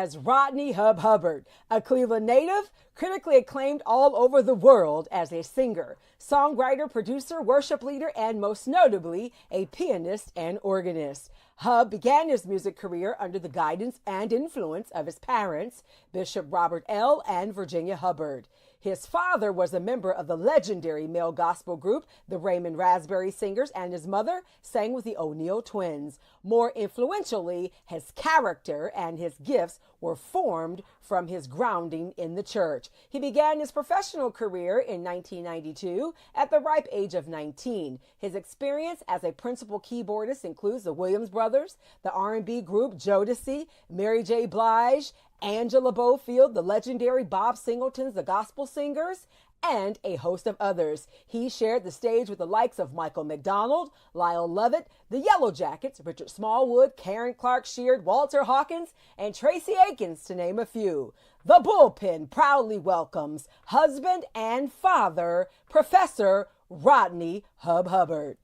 as Rodney Hubb Hubbard, a Cleveland native, critically acclaimed all over the world as a singer, songwriter, producer, worship leader, and most notably, a pianist and organist. Hubb began his music career under the guidance and influence of his parents, Bishop Robert L. and Virginia Hubbard. His father was a member of the legendary male gospel group, the Raymond Raspberry Singers, and his mother sang with the O'Neill twins. More influentially, his character and his gifts were formed from his grounding in the church. He began his professional career in 1992 at the ripe age of 19. His experience as a principal keyboardist includes the Williams Brothers, the R&B group Jodeci, Mary J. Blige, Angela Bofield, the legendary Bob Singleton's The Gospel Singers, and a host of others. He shared the stage with the likes of Michael McDonald, Lyle Lovett, the Yellow Jackets, Richard Smallwood, Karen Clark Sheard, Walter Hawkins, and Tracy Akins, to name a few. The Bullpen proudly welcomes husband and father, Professor Rodney Hubb Hubbard.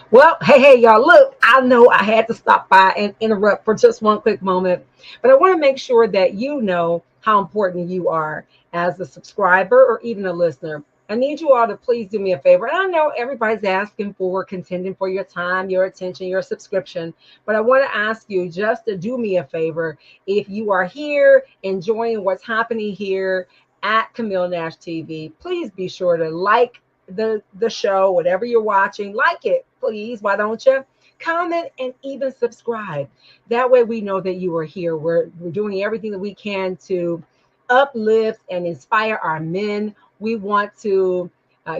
Well, hey, y'all, look, I know I had to stop by and interrupt for just one quick moment, but I want to make sure that you know how important you are as a subscriber or even a listener. I need you all to please do me a favor. And I know everybody's asking for, contending for your time, your attention, your subscription, but I want to ask you just to do me a favor. If you are here enjoying what's happening here at Camille Nash TV, please be sure to like the show, whatever you're watching, like it, please. Why don't you comment and even subscribe? That way we know that you are here. We're doing everything that we can to uplift and inspire our men. We want to, I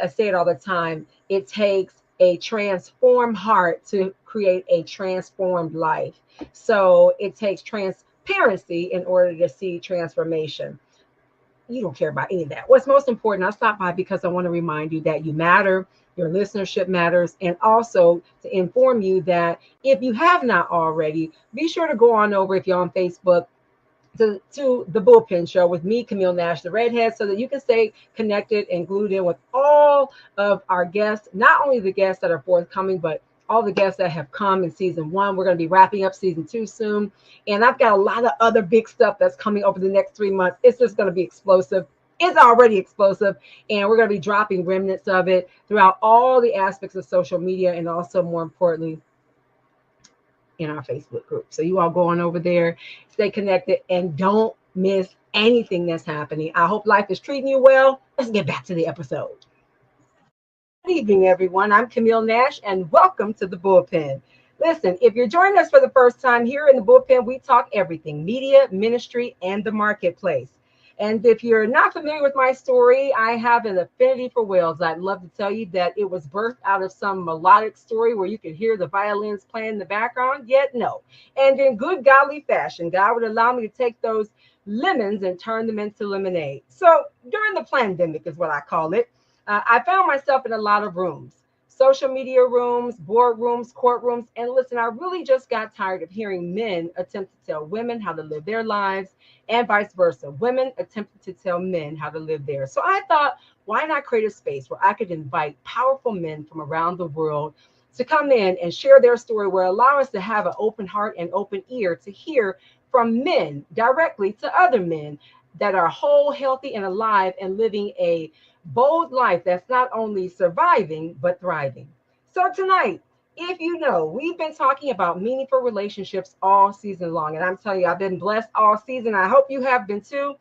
say it all the time. It takes a transformed heart to create a transformed life. So it takes transparency in order to see transformation. You don't care about any of that. What's most important, I stopped by because I want to remind you that you matter, your listenership matters, and also to inform you that if you have not already, be sure to go on over, if you're on Facebook, to the Bullpen Show with me, Camille Nash, the Redhead, so that you can stay connected and glued in with all of our guests, not only the guests that are forthcoming, but all the guests that have come in season 1. We're going to be wrapping up season 2 soon. And I've got a lot of other big stuff that's coming over the next 3 months. It's just going to be explosive. It's already explosive. And we're going to be dropping remnants of it throughout all the aspects of social media, and also, more importantly, in our Facebook group. So you all go on over there, stay connected, and don't miss anything that's happening. I hope life is treating you well. Let's get back to the episode. Good evening, everyone. I'm Camille Nash, and welcome to the Bullpen. Listen, if you're joining us for the first time here in the Bullpen, we talk everything media, ministry, and the marketplace. And if you're not familiar with my story, I have an affinity for Wales. I'd love to tell you that it was birthed out of some melodic story where you could hear the violins playing in the background, yet no. And in good godly fashion, God would allow me to take those lemons and turn them into lemonade. So during the pandemic is what I call it. I found myself in a lot of rooms, social media rooms, boardrooms, courtrooms. And listen, I really just got tired of hearing men attempt to tell women how to live their lives, and vice versa. Women attempting to tell men how to live theirs. So I thought, why not create a space where I could invite powerful men from around the world to come in and share their story, where allow us to have an open heart and open ear to hear from men directly to other men that are whole, healthy, and alive, and living a bold life that's not only surviving, but thriving. So tonight, if you know, we've been talking about meaningful relationships all season long. And I'm telling you, I've been blessed all season. I hope you have been too.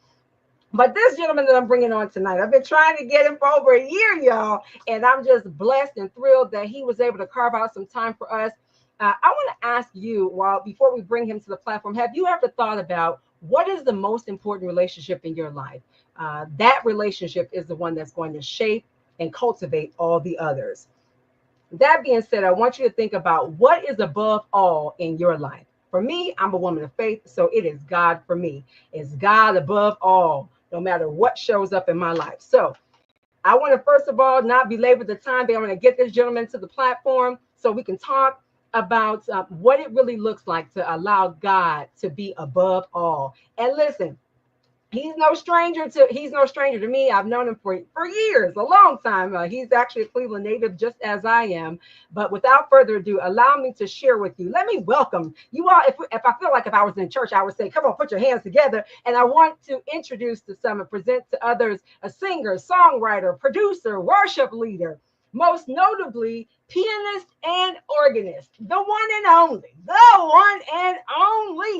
But this gentleman that I'm bringing on tonight, I've been trying to get him for over a year, y'all. And I'm just blessed and thrilled that he was able to carve out some time for us. I want to ask you, before we bring him to the platform, have you ever thought about what is the most important relationship in your life? That relationship is the one that's going to shape and cultivate all the others. That being said, I want you to think about what is above all in your life. For me, I'm a woman of faith, so it is God for me. It's God above all, no matter what shows up in my life. So I want to, first of all, not belabor the time, but I'm going to get this gentleman to the platform so we can talk about what it really looks like to allow God to be above all. And listen, he's no stranger to me. I've known him for years, a long time. He's actually a Cleveland native, just as I am. But without further ado, allow me to share with you. Let me welcome you all. If I feel like if I was in church, I would say, "Come on, put your hands together." And I want to introduce to some and present to others a singer, songwriter, producer, worship leader, most notably pianist and organist, the one and only,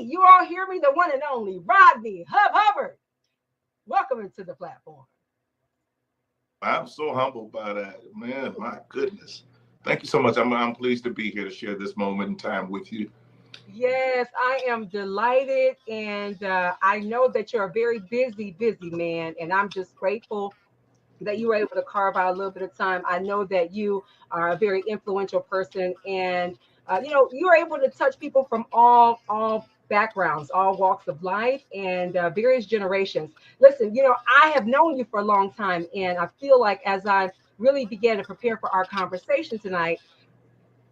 You all hear me? The one and only Rodney Hubbard. Welcome into the platform. I'm so humbled by that, man. My goodness. Thank you so much. I'm pleased to be here to share this moment in time with you. Yes, I am delighted. And I know that you're a very busy man. And I'm just grateful that you were able to carve out a little bit of time. I know that you are a very influential person, and you are able to touch people from all backgrounds, all walks of life, and various generations. Listen, I have known you for a long time, and I feel like as I really began to prepare for our conversation tonight,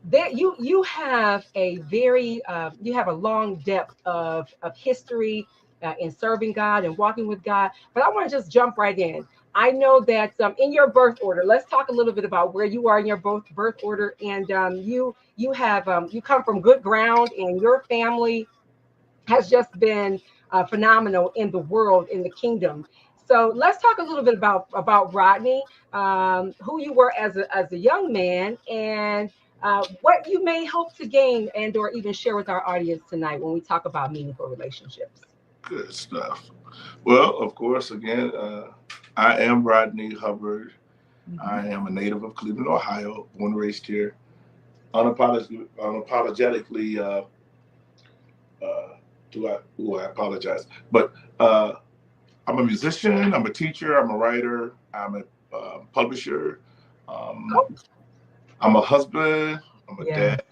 that you have a very you have a long depth of history in serving God and walking with God. But I want to just jump right in. I know that in your birth order, let's talk a little bit about where you are in your birth order. And you come from good ground, and your family has just been phenomenal in the world, in the kingdom. So let's talk a little bit about Rodney, who you were as a young man, and what you may hope to gain and or even share with our audience tonight when we talk about meaningful relationships. Good stuff. Well, of course, again, I am Rodney Hubbard. I am a native of Cleveland, Ohio, born and raised here. Unapologetically, I apologize. But I'm a musician, I'm a teacher, I'm a writer, I'm a publisher, I'm a husband, I'm a dad.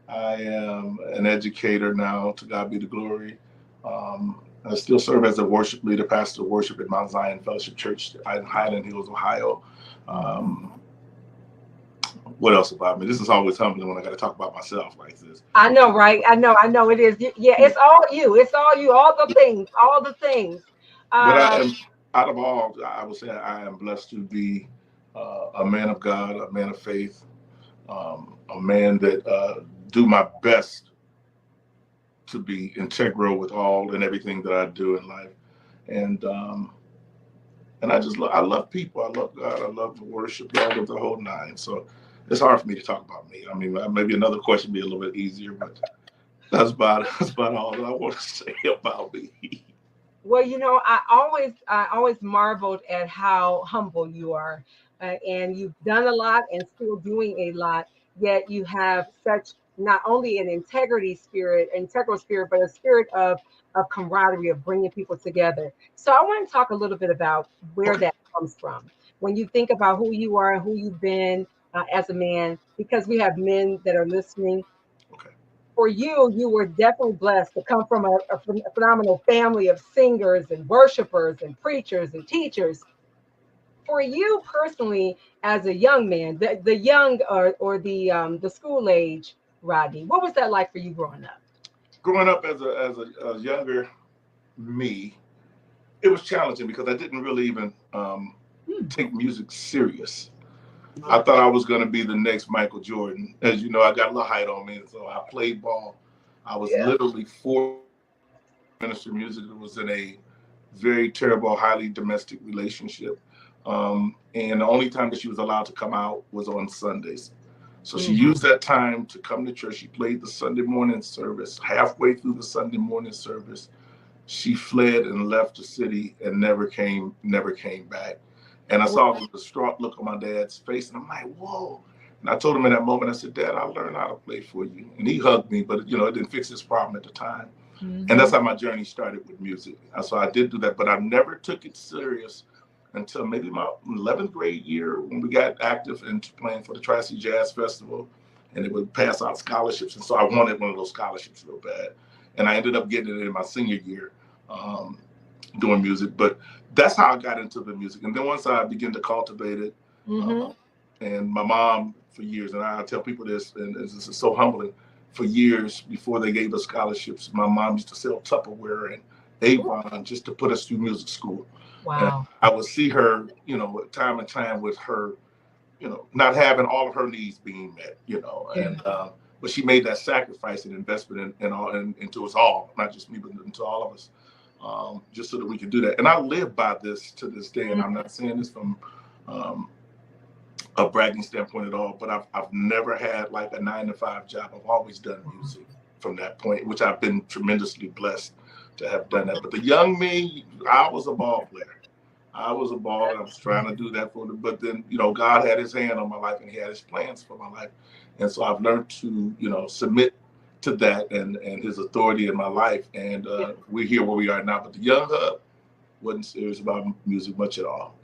I am an educator now, to God be the glory. I still serve as a worship leader, pastor of worship at Mount Zion Fellowship Church in Highland Hills, Ohio. What else about me? This is always humbling when I got to talk about myself like this. I know, right? I know it is. Yeah, it's all you. It's all you. All the things. But I am, out of all, I would say I am blessed to be a man of God, a man of faith, a man that do my best to be integral with all and everything that I do in life. And I love people. I love God. I love worship. I love the whole nine. So it's hard for me to talk about me. I mean, maybe another question would be a little bit easier, but that's about all that I want to say about me. Well, I always marveled at how humble you are, and you've done a lot and still doing a lot. Yet you have such not only an integral spirit, but a spirit of camaraderie, of bringing people together. So I want to talk a little bit about where that comes from. When you think about who you are and who you've been as a man, because we have men that are listening. Okay. For you, you were definitely blessed to come from a phenomenal family of singers and worshipers and preachers and teachers. For you personally, as a young man, the young or the school age, Rodney, what was that like for you growing up? Growing up as a younger me, it was challenging because I didn't really even take music serious. I thought I was going to be the next Michael Jordan. As you know, I got a little height on me, and so I played ball. I was literally 4 minister music. It was in a very terrible, highly domestic relationship. And the only time that she was allowed to come out was on Sundays. So she used that time to come to church. She played the Sunday morning service. Halfway through the Sunday morning service, she fled and left the city and never came back. And I saw the distraught look on my dad's face, and I'm like, whoa. And I told him in that moment, I said, Dad, I learned how to play for you. And he hugged me, but it didn't fix his problem at the time. And that's how my journey started with music. So I did do that, but I never took it serious until maybe my 11th grade year when we got active and playing for the Tri-City Jazz Festival, and it would pass out scholarships. And so I wanted one of those scholarships real bad. And I ended up getting it in my senior year doing music. But that's how I got into the music. And then once I began to cultivate it, and my mom for years, and I tell people this, and this is so humbling, for years before they gave us scholarships, my mom used to sell Tupperware and Avon, just to put us through music school. And Wow. I would see her, time and time with her, not having all of her needs being met, and but she made that sacrifice and investment into us all, not just me, but into all of us, just so that we could do that. And I live by this to this day, and I'm not saying this from a bragging standpoint at all, but I've never had like a 9-to-5 job. I've always done music from that point, which I've been tremendously blessed to have done that. But the young me, I was a ball player. I was trying to do that but then, God had his hand on my life and he had his plans for my life. And so I've learned to, submit to that and his authority in my life. And we're here where we are now. But the young Hubb wasn't serious about music much at all.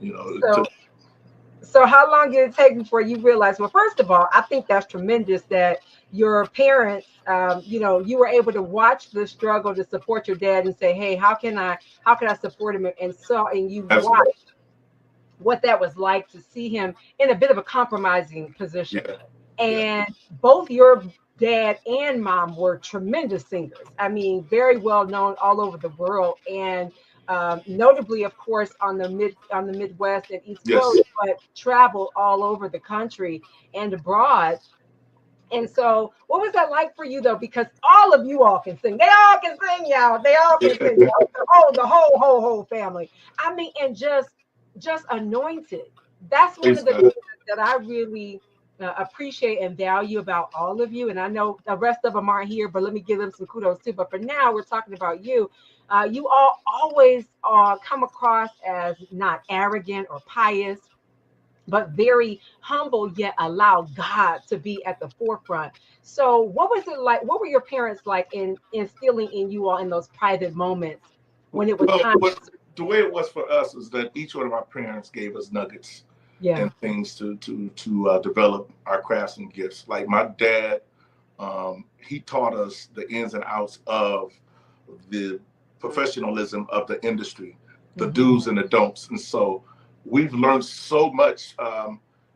So how long did it take before you realized, well, first of all, I think that's tremendous that your parents, you were able to watch the struggle to support your dad and say, hey, how can I support him? And you watched what that was like to see him in a bit of a compromising position. Yeah. And both your dad and mom were tremendous singers. I mean, very well known all over the world. And notably, of course, on the Midwest and East Coast, but traveled all over the country and abroad. And so, what was that like for you, though? Because all of you all can sing. They all can sing, y'all. They all can sing. The whole family. I mean, and just anointed. That's one of the things that I really appreciate and value about all of you. And I know the rest of them aren't here, but let me give them some kudos too. But for now, we're talking about you. You all always come across as not arrogant or pious, but very humble, yet allow God to be at the forefront. So what was it like? What were your parents like in instilling in you all in those private moments when it was time? The way it was for us is that each one of our parents gave us nuggets and things to develop our crafts and gifts. Like my dad, he taught us the ins and outs of the professionalism of the industry, the do's and the don'ts. And so we've learned so much.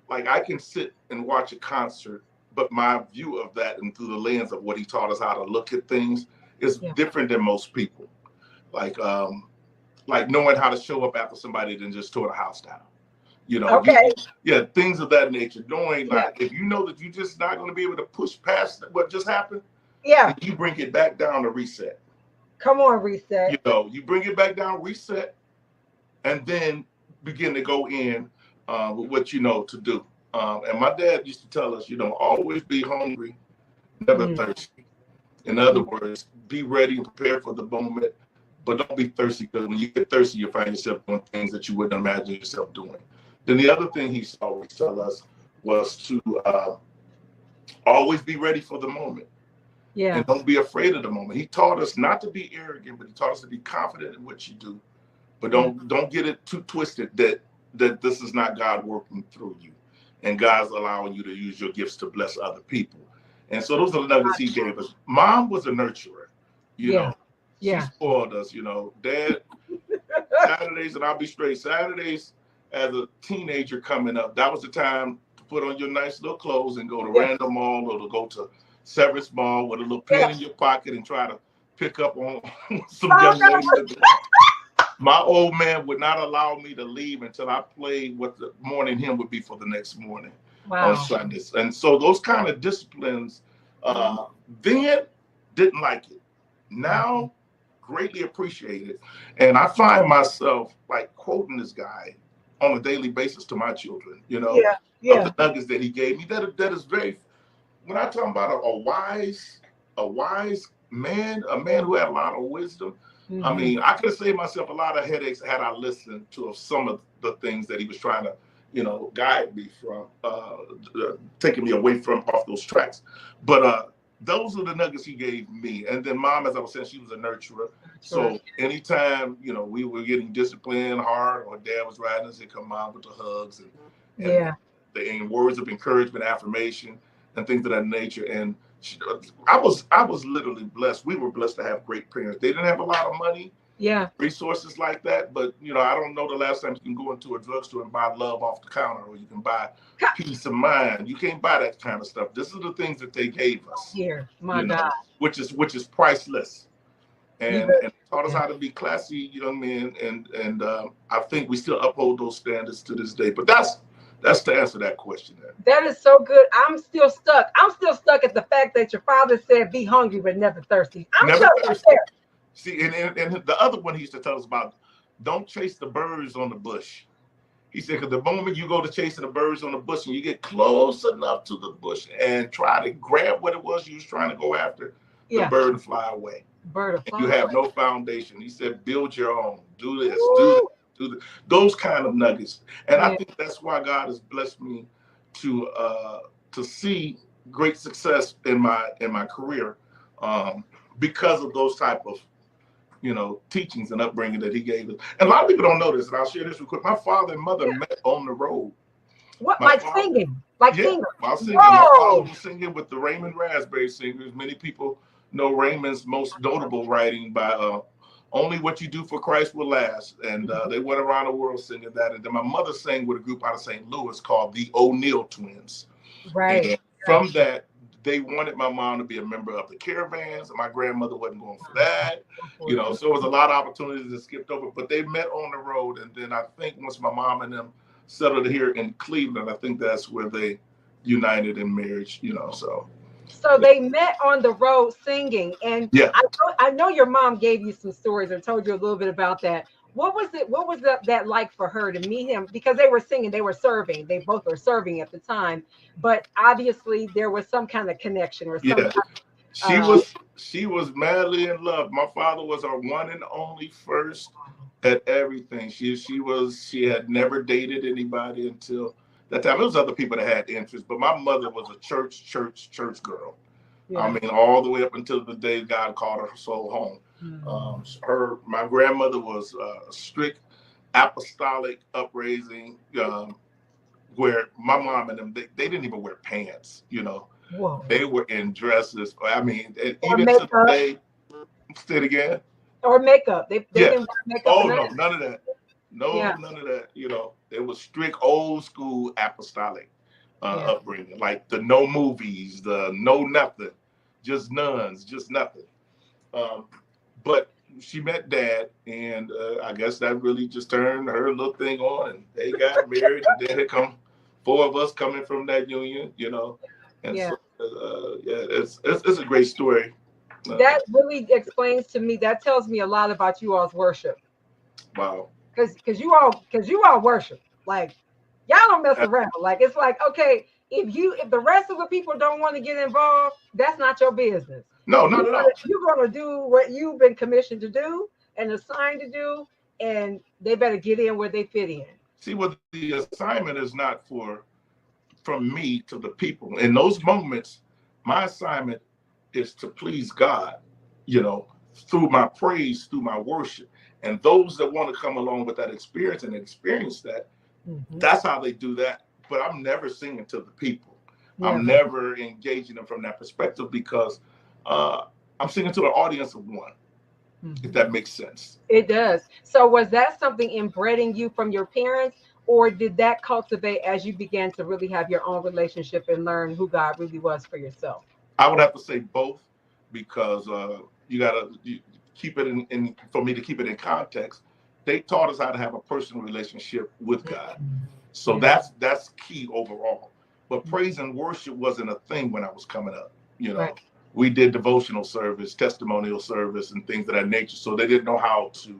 Like I can sit and watch a concert, but my view of that and through the lens of what he taught us how to look at things is different than most people. Like knowing how to show up after somebody than just tore the house down. Things of that nature. Knowing if you know that you're just not going to be able to push past what just happened, you bring it back down to reset. Come on, reset. You bring it back down, reset, and then begin to go in with what you know to do. And my dad used to tell us, always be hungry, never thirsty. In other words, be ready and prepared for the moment, but don't be thirsty, because when you get thirsty, you find yourself doing things that you wouldn't imagine yourself doing. Then the other thing he always tell us was to always be ready for the moment. And don't be afraid of the moment. He taught us not to be arrogant, but he taught us to be confident in what you do. But don't get it too twisted that this is not God working through you, and God's allowing you to use your gifts to bless other people. And so those are the nuggets he gave us. Mom was a nurturer, She spoiled us, Dad, Saturdays, and I'll be straight, Saturdays as a teenager coming up, that was the time to put on your nice little clothes and go to Random Mall or to go to Severance Mall with a little pen in your pocket and try to pick up on some young ladies. My old man would not allow me to leave until I played what the morning hymn would be for the next morning on Sundays. And so those kind of disciplines, then didn't like it. Now, greatly appreciate it. And I find myself like quoting this guy on a daily basis to my children, of the nuggets that he gave me. That is very, when I talk about a wise man, a man who had a lot of wisdom. I mean, I could have saved myself a lot of headaches had I listened to some of the things that he was trying to, guide me from, taking me away from off those tracks. But those are the nuggets he gave me. And then Mom, as I was saying, she was a nurturer. So anytime, we were getting disciplined hard, or Dad was riding us, he'd come on with the hugs and the words of encouragement, affirmation, and things of that nature. And I was literally blessed. We were blessed to have great parents. They didn't have a lot of money, resources like that. But I don't know the last time you can go into a drugstore and buy love off the counter, or you can buy peace of mind. You can't buy that kind of stuff. This is the things that they gave us. Here, my God, which is priceless. and taught us how to be classy young men, and I think we still uphold those standards to this day. But that's to answer that question there. That is so good. I'm still stuck. I'm still stuck at the fact that your father said, "Be hungry but never thirsty." I'm Never stuck thirsty. there. See, and the other one he used to tell us about: don't chase the birds on the bush. He said, because the moment you go to chasing the birds on the bush and you get close enough to the bush and try to grab what it was you was trying to go after, the bird will fly away. And you have no foundation. He said, build your own. Do this, do this. Those kind of nuggets. And I think that's why God has blessed me to see great success in my career, because of those type of teachings and upbringing that he gave us. And a lot of people don't know this, and I'll share this real quick. My father and mother met on the road. What, like singing? Like singing? While singing. My father was singing with the Raymond Raspberry Singers. Many people know Raymond's most notable writing by Only What You Do for Christ Will Last. And they went around the world singing that. And then my mother sang with a group out of St. Louis called the O'Neill Twins. Right. And from that, they wanted my mom to be a member of the Caravans, and my grandmother wasn't going for that. So it was a lot of opportunities that skipped over, but they met on the road. And then I think once my mom and them settled here in Cleveland, I think that's where they united in marriage, so. So they met on the road singing. And I know your mom gave you some stories and told you a little bit about that. What was it? What was that like for her to meet him? Because they were singing, they were serving. They both were serving at the time, but obviously there was some kind of connection or something. She was madly in love. My father was our one and only first at everything. She had never dated anybody until that time. It was other people that had interest, but my mother was a church girl. Yeah. I mean, all the way up until the day God called her soul home. My grandmother was strict apostolic upraising, where my mom and them, they didn't even wear pants, Whoa. They were in dresses. I mean, even to the day, say it again. Or makeup. They didn't wear makeup. Oh, no, none of that. None of that. It was strict old school apostolic upbringing, like the no movies, the no nothing, just nuns, just nothing. But she met Dad, and I guess that really just turned her little thing on, and they got married, and then here come 4 of us coming from that union, And so, it's a great story. That really explains to me. That tells me a lot about you all's worship. Wow. Because you all worship, like y'all don't mess around. Like it's like, okay, if the rest of the people don't want to get involved, that's not your business. No, not at all. You're gonna do what you've been commissioned to do and assigned to do, and they better get in where they fit in. See, what the assignment is not from me to the people. In those moments, my assignment is to please God, through my praise, through my worship. And those that want to come along with that experience and experience that, that's how they do that. But I'm never singing to the people. Yeah. I'm never engaging them from that perspective, because I'm singing to an audience of one, if that makes sense. It does. So was that something inbred in you from your parents, or did that cultivate as you began to really have your own relationship and learn who God really was for yourself? I would have to say both, because you got to keep it in, for me to keep it in context. They taught us how to have a personal relationship with God. So that's key overall. But praise and worship wasn't a thing when I was coming up. Right. We did devotional service, testimonial service, and things of that nature. So they didn't know how to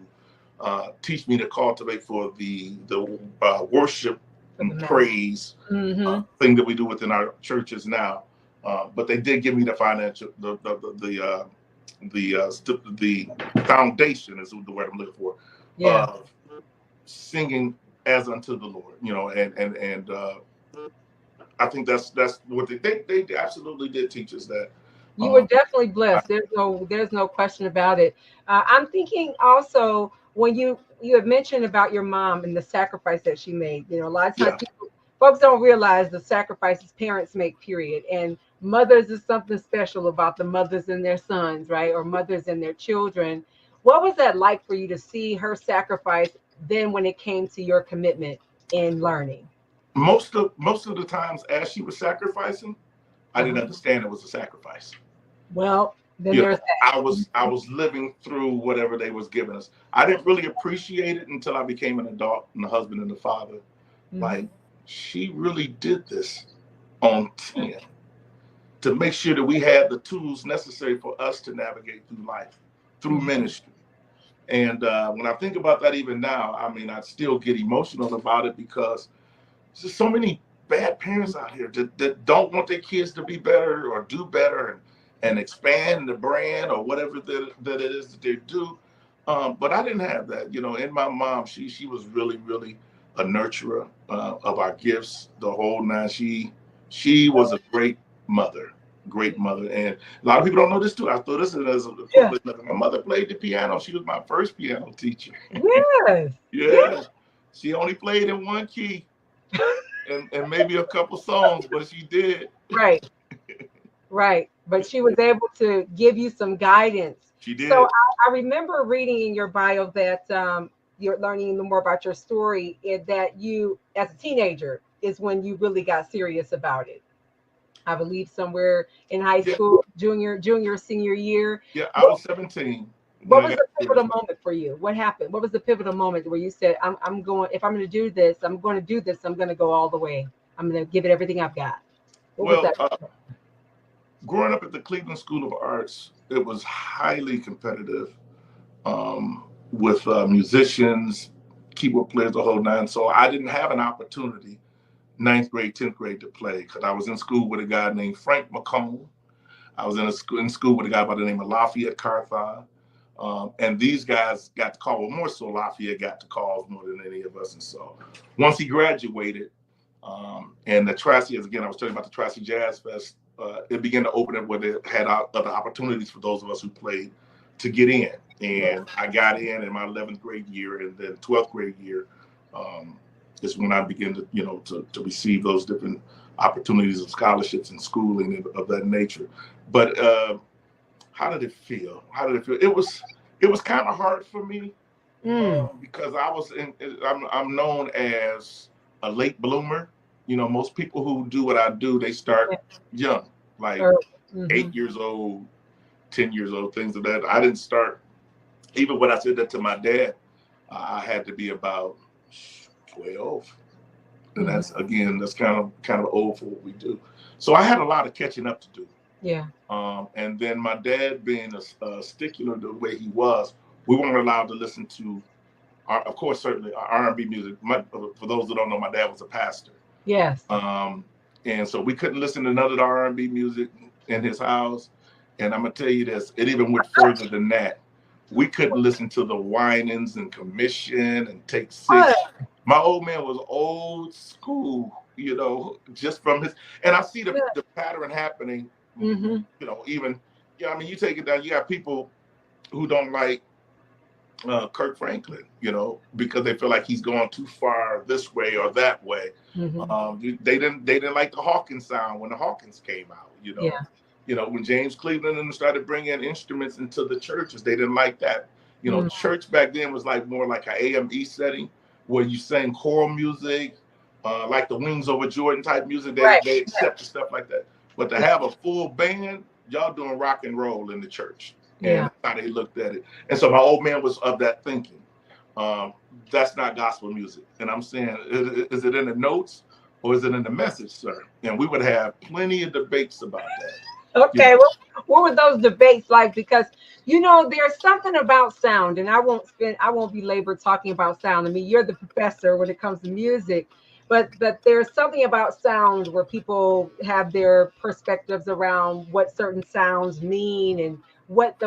teach me to cultivate for the worship and praise thing that we do within our churches now. But they did give me the financial, the foundation is the word I'm looking for. Singing as unto the Lord, and I think that's what they absolutely did teach us that. You were definitely blessed. There's no question about it. I'm thinking also when you had mentioned about your mom and the sacrifice that she made. A lot of times folks don't realize the sacrifices parents make, period. And mothers is something special about the mothers and their sons, right? Or mothers and their children. What was that like for you to see her sacrifice then when it came to your commitment in learning? Most of the times as she was sacrificing, I didn't understand it was a sacrifice. Well, Then You there's know, I was living through whatever they was giving us. I didn't really appreciate it until I became an adult and a husband and a father. Like, she really did this on 10 to make sure that we had the tools necessary for us to navigate through life, through ministry. And when I think about that even now, I mean, I still get emotional about it because there's just so many bad parents out here that don't want their kids to be better or do better and expand the brand or whatever that it is that they do. But I didn't have that. You know, in my mom, she was really, really a nurturer of our gifts, the whole nine. She was a great mother. Great mother. And a lot of people don't know this too. I thought this as a privilege. My mother played the piano. She was my first piano teacher. Yes. Yeah. She only played in one key and maybe a couple songs, but she did. Right. Right. But she was able to give you some guidance. She did. So I remember reading in your bio that you're learning more about your story, that you, as a teenager, is when you really got serious about it. I believe somewhere in high school, junior, senior year. Yeah, I was 17. What was the pivotal moment for you? What happened? What was the pivotal moment where you said, I'm going, if I'm going to do this, I'm going to do this, I'm going to go all the way. I'm going to give it everything I've got. What was that? Growing up at the Cleveland School of Arts, it was highly competitive with musicians, keyboard players, the whole nine. So I didn't have an opportunity, 9th grade, 10th grade, to play because I was in school with a guy named Frank McComb. I was in school with a guy by the name of Lafayette Carthon. And these guys got the call. Well, more so Lafayette got the calls more than any of us. And so once he graduated, and the Tri-C, again, I was telling you about the Tri-C Jazz Fest, it began to open up where they had other opportunities for those of us who played to get in. And I got in my 11th grade year, and then 12th grade year is when I began to, to receive those different opportunities of scholarships and schooling of that nature. But how did it feel? It was kind of hard for me because I'm known as a late bloomer. Most people who do what I do, they start young, like 8 years old, 10 years old, things of that. I didn't start, even when I said that to my dad, I had to be about 12. And that's kind of old for what we do. So I had a lot of catching up to do. Yeah. And then my dad being a stickler the way he was, we weren't allowed to listen to, of course, certainly R&B music. For those that don't know, my dad was a pastor. Yes. And so we couldn't listen to none of the R&B music in his house. And I'm gonna tell you this, it even went further than that. We couldn't listen to the Winans and Commission and Take Six. My old man was old school, just from his, and I see the pattern happening. Even, you take it down, you got people who don't like Kirk Franklin, because they feel like he's going too far this way or that way. They didn't like the Hawkins sound when the Hawkins came out, when James Cleveland started bringing instruments into the churches, they didn't like that. Church back then was more like an AME setting where you sang choral music, like the Wings Over Jordan type music. They accepted stuff like that. But to have a full band, y'all doing rock and roll in the church. And that's how they looked at it. And so my old man was of that thinking. That's not gospel music. And I'm saying, is it in the notes or is it in the message, sir? And we would have plenty of debates about that. Okay, well, what were those debates like? Because there's something about sound, and I won't belabor talking about sound. I mean, you're the professor when it comes to music, but there's something about sound where people have their perspectives around what certain sounds mean and what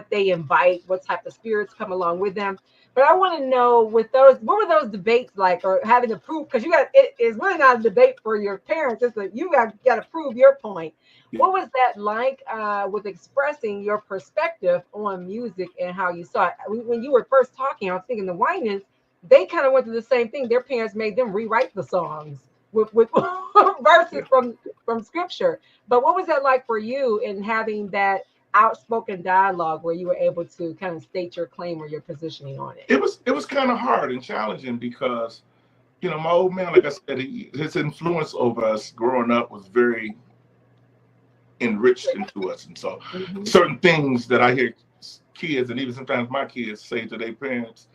they invite, what type of spirits come along with them. But I want to know what were those debates like, or having to prove, because it's really not a debate for your parents. It's like you got to prove your point. What was that like with expressing your perspective on music and how you saw it? When you were first talking, I was thinking the Winans, they kind of went through the same thing. Their parents made them rewrite the songs with verses from scripture. But what was that like for you in having that outspoken dialogue where you were able to kind of state your claim or your positioning on it? It was kind of hard and challenging because, my old man, like I said, his influence over us growing up was very enriched into us. And so certain things that I hear kids, and even sometimes my kids, say to their parents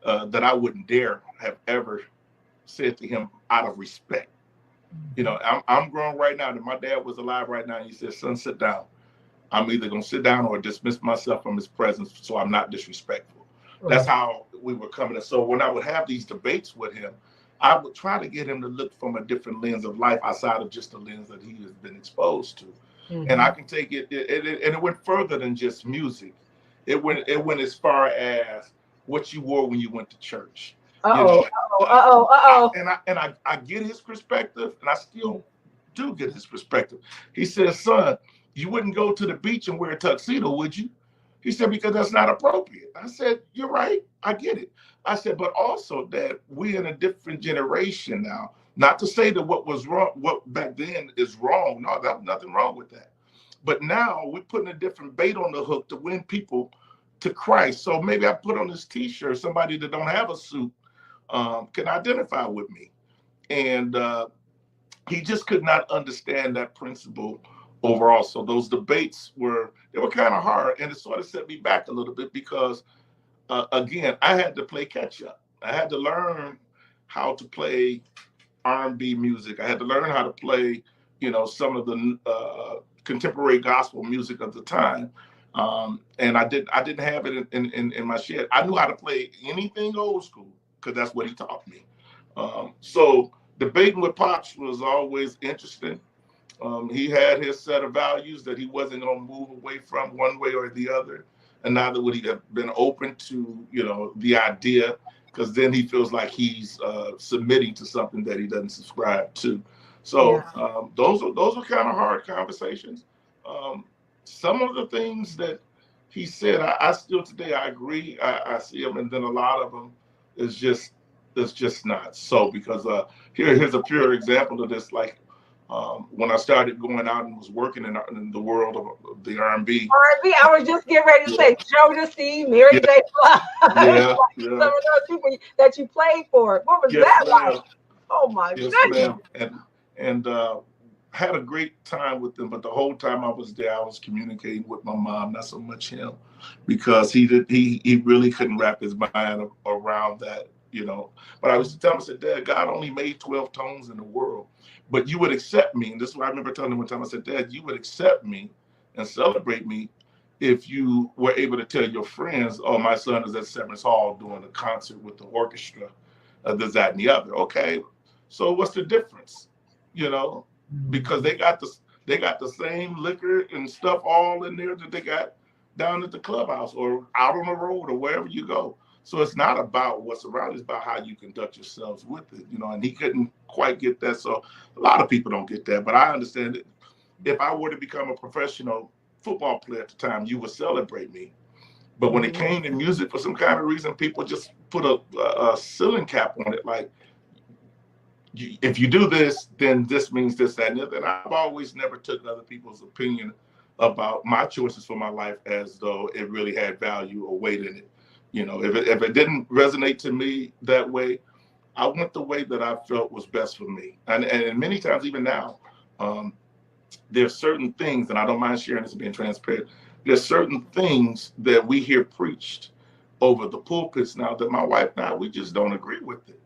that I wouldn't dare have ever said to him out of respect. You know, I'm grown right now, and if my dad was alive right now and he said, son, sit down, I'm either going to sit down or dismiss myself from his presence so I'm not disrespectful. That's how we were coming. So when I would have these debates with him, I would try to get him to look from a different lens of life outside of just the lens that he has been exposed to. And I can take it, and it went further than just music. It went as far as what you wore when you went to church. And I get his perspective, and I still do get his perspective. He says, son, you wouldn't go to the beach and wear a tuxedo, would you? He said, because that's not appropriate. I said, you're right. I get it. I said, but also that we're in a different generation now. Not to say that what was wrong, what back then is wrong. No, there's nothing wrong with that. But now we're putting a different bait on the hook to win people to Christ. So maybe I put on this T-shirt, somebody that don't have a suit can identify with me. And he just could not understand that principle overall. So those debates were kind of hard, and it sort of set me back a little bit because again, I had to play catch up. I had to learn how to play R&B music. I had to learn how to play, you know, some of the contemporary gospel music of the time. And I didn't have it in my shed. I knew how to play anything old school because that's what he taught me. So debating with Pops was always interesting. He had his set of values that he wasn't going to move away from one way or the other. And neither would he have been open to, you know, the idea, because then he feels like he's submitting to something that he doesn't subscribe to. So those are kind of hard conversations. Some of the things that he said, I still today, I agree. I see them, and then a lot of them is just not so, because here's a pure example of this. Like when I started going out and was working in the world of the R&B. R&B, I was just getting ready to say Jodeci, Mary J. Blige, some of those people that you played for. What was that like? Oh my goodness! And had a great time with them, but the whole time I was there, I was communicating with my mom, not so much him, because he really couldn't wrap his mind around that, you know. But I was to tell him, I said, Dad, God only made 12 tones in the world, but you would accept me. And this is what I remember telling him one time. I said, Dad, you would accept me and celebrate me if you were able to tell your friends, oh, my son is at Severance Hall doing a concert with the orchestra, this, that, and the other. Okay, so what's the difference? You know, because they got the same liquor and stuff all in there that they got down at the clubhouse or out on the road or wherever you go. So it's not about what's around, it's about how you conduct yourselves with it, you know, and he couldn't quite get that. So a lot of people don't get that, but I understand it. If I were to become a professional football player at the time, you would celebrate me. But when it came to music, for some kind of reason, people just put a ceiling cap on it. Like, if you do this, then this means this, that, and the other. And I've always never took other people's opinion about my choices for my life as though it really had value or weight in it. You know, if it didn't resonate to me that way, I went the way that I felt was best for me. And many times, even now, there's certain things, and I don't mind sharing this and being transparent, there's certain things that we hear preached over the pulpits now that my wife and I, we just don't agree with it.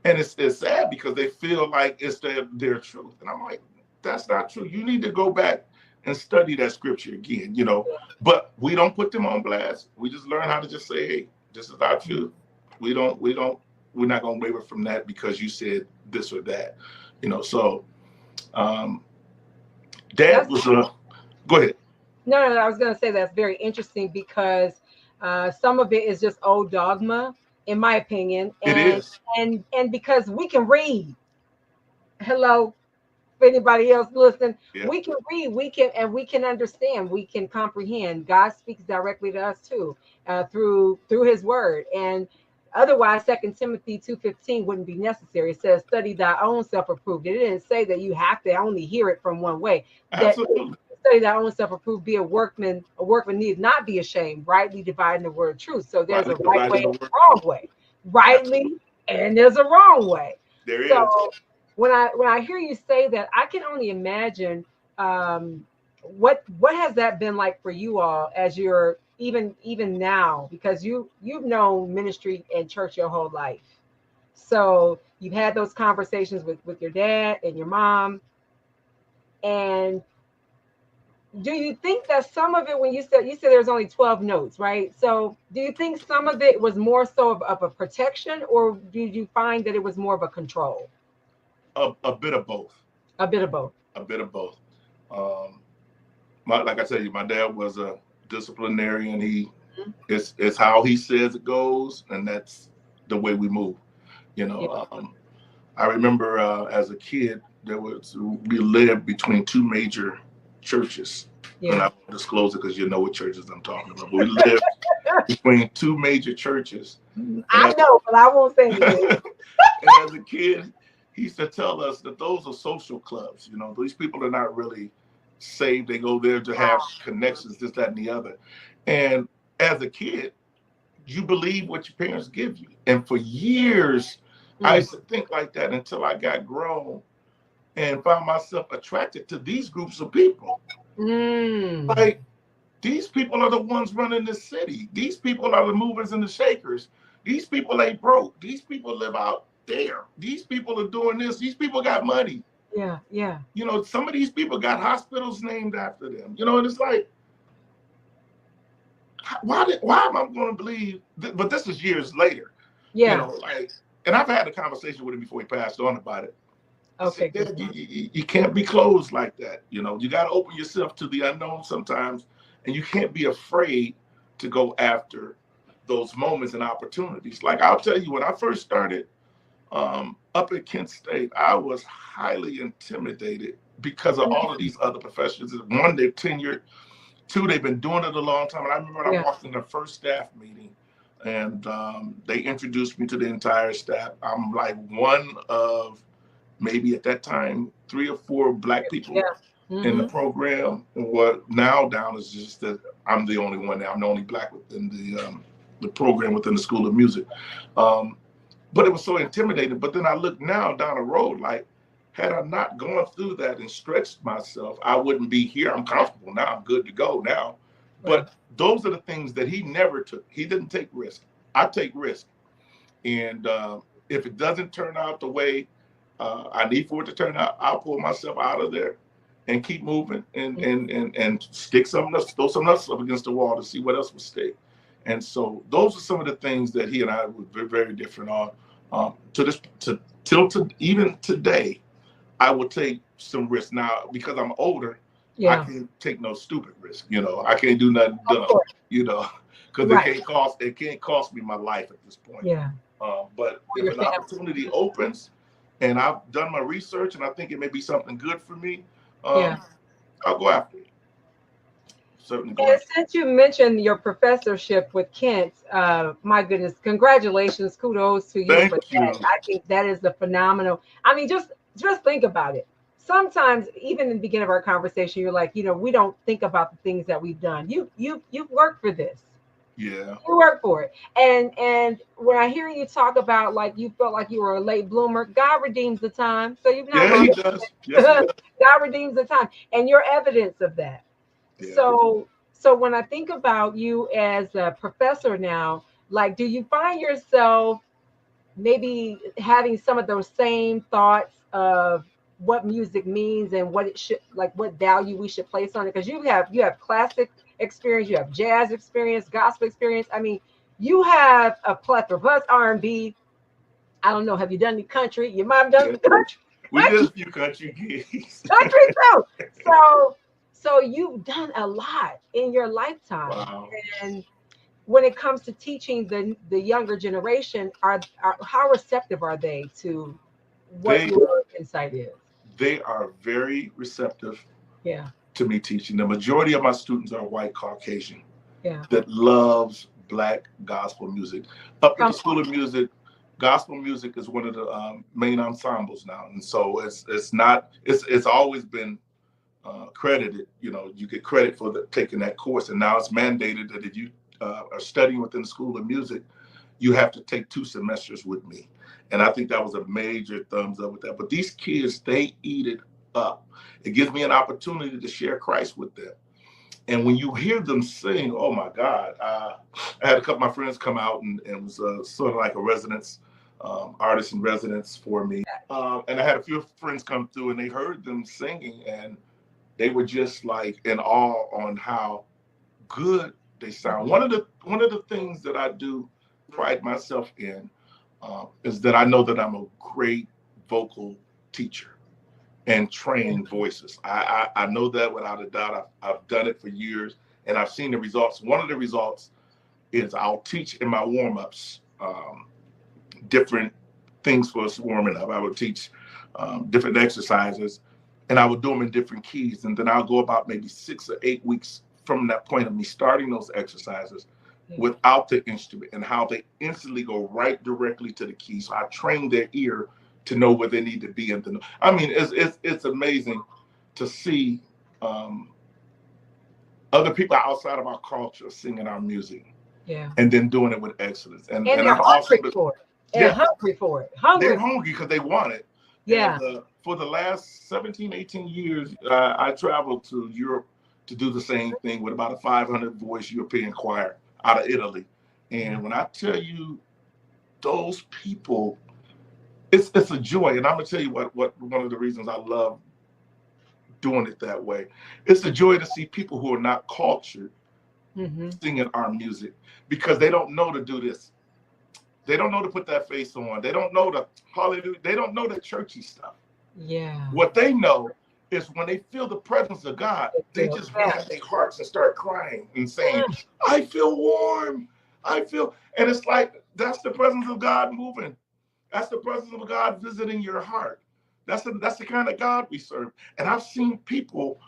And it's sad because they feel like it's their truth. And I'm like, that's not true. You need to go back and study that scripture again, you know. But we don't put them on blast. We just learn how to just say, hey, this is our truth. We're not going to waver from that because you said this or that, you know. So Dad was go ahead. No, I was going to say that's very interesting because some of it is just old dogma, in my opinion. And, it is. And because we can read. Hello, for anybody else listening, we can read, we can understand, we can comprehend. God speaks directly to us too, through his word. And otherwise, 2 Timothy 2:15 wouldn't be necessary. It says, study thy own self-approved. It didn't say that you have to only hear it from one way. Absolutely. Study thy own self-approved, be a workman need not be ashamed, rightly dividing the word of truth. So there's a right way and a wrong way. Rightly, and there's a wrong way. There is. When I hear you say that, I can only imagine what has that been like for you all as you're even now, because you've known ministry and church your whole life, so you've had those conversations with your dad and your mom, and do you think that some of it, when you said there's only 12 notes, right? So do you think some of it was more so of a protection, or did you find that it was more of a control? A bit of both. A bit of both. A bit of both. Like I tell you, my dad was a disciplinarian. It's how he says it goes, and that's the way we move. You know, Yeah. I remember as a kid, we lived between two major churches. Yeah. And I won't disclose it because you know what churches I'm talking about. But we lived between two major churches. I know, but I won't say anything. And as a kid, he used to tell us that those are social clubs. You know, these people are not really saved. They go there to have connections, this, that, and the other. And as a kid, you believe what your parents give you. And for years, I used to think like that until I got grown and found myself attracted to these groups of people. Like, these people are the ones running the city. These people are the movers and the shakers. These people ain't broke. These people live out there. These people are doing this. These people got money. Yeah, yeah. You know, some of these people got hospitals named after them. You know, and it's like, why am I going to believe? But this is years later. Yeah. You know, like, and I've had a conversation with him before he passed on about it. Okay. Said, you can't be closed like that. You know, you got to open yourself to the unknown sometimes, and you can't be afraid to go after those moments and opportunities. Like, I'll tell you, when I first started up at Kent State, I was highly intimidated because of all of these other professions. One, they're tenured. Two, they've been doing it a long time. And I remember when I walked in the first staff meeting, and they introduced me to the entire staff. I'm like one of maybe at that time 3 or 4 Black people in the program. And what now down is just that I'm the only one now. I'm the only Black within the program within the School of Music. But it was so intimidating. But then I look now down the road, like, had I not gone through that and stretched myself, I wouldn't be here. I'm comfortable now. I'm good to go now. But those are the things that he never took. He didn't take risk. I take risk. And if it doesn't turn out the way I need for it to turn out, I'll pull myself out of there and keep moving and stick something else, throw something else up against the wall to see what else will stick. And so those are some of the things that he and I were very, very different on. Even today, I will take some risks now because I'm older. I can't take no stupid risk. You know, I can't do nothing dumb. You know, because it can't cost me my life at this point. Yeah. But if an opportunity opens, and I've done my research, and I think it may be something good for me, I'll go after it. Certainly. And since you mentioned your professorship with Kent, my goodness, congratulations, kudos to you. Thank you. I think that is a phenomenal. I mean, just think about it. Sometimes, even in the beginning of our conversation, you're like, you know, we don't think about the things that we've done. You've worked for this. Yeah. You work for it. And when I hear you talk about, like, you felt like you were a late bloomer, God redeems the time. So you've not. Yeah, he does. Yes, he does. God redeems the time, and you're evidence of that. Yeah. So when I think about you as a professor now, like, do you find yourself maybe having some of those same thoughts of what music means and what it should, like, what value we should place on it? Because you have classic experience, you have jazz experience, gospel experience. I mean, you have a plethora, plus R&B. I don't know. Have you done any country? Your mom done country? We did a few country gigs. Country too. So you've done a lot in your lifetime. Wow. And when it comes to teaching the younger generation, how receptive are they to what your insight is? They are very receptive. Yeah. To me teaching. The majority of my students are white Caucasian. Yeah. That loves Black gospel music. Up at the School of Music, gospel music is one of the main ensembles now, and so it's always been credited. You know, you get credit for taking that course, and now it's mandated that if you are studying within the School of Music, you have to take 2 semesters with me. And I think that was a major thumbs up with that. But these kids, they eat it up. It gives me an opportunity to share Christ with them. And when you hear them sing, oh my God, I had a couple of my friends come out and it was sort of like a residence, artist in residence for me. And I had a few friends come through and they heard them singing and they were just like in awe on how good they sound. One of the things that I do pride myself in is that I know that I'm a great vocal teacher and train voices. I know that without a doubt. I've done it for years and I've seen the results. One of the results is I'll teach in my warm-ups different things for us warming up. I would teach different exercises and I would do them in different keys. And then I'll go about maybe 6 or 8 weeks from that point of me starting those exercises without the instrument and how they instantly go right directly to the key. So I train their ear to know where they need to be. And I mean, it's amazing to see other people outside of our culture singing our music, and then doing it with excellence. And they're I'm hungry for it. They're hungry for it. They're hungry because they want it. Yeah. And, for the last 17, 18 years, I traveled to Europe to do the same thing with about a 500 voice European choir out of Italy. And when I tell you, those people, it's a joy. And I'm gonna tell you what one of the reasons I love doing it that way. It's a joy to see people who are not cultured singing our music because they don't know to do this. They don't know to put that face on. They don't know the hallelujah. They don't know the churchy stuff. Yeah. What they know is when they feel the presence of God, they just grab their hearts and start crying and saying, I feel warm. I feel, and it's like, that's the presence of God moving. That's the presence of God visiting your heart. That's the kind of God we serve. And I've seen people,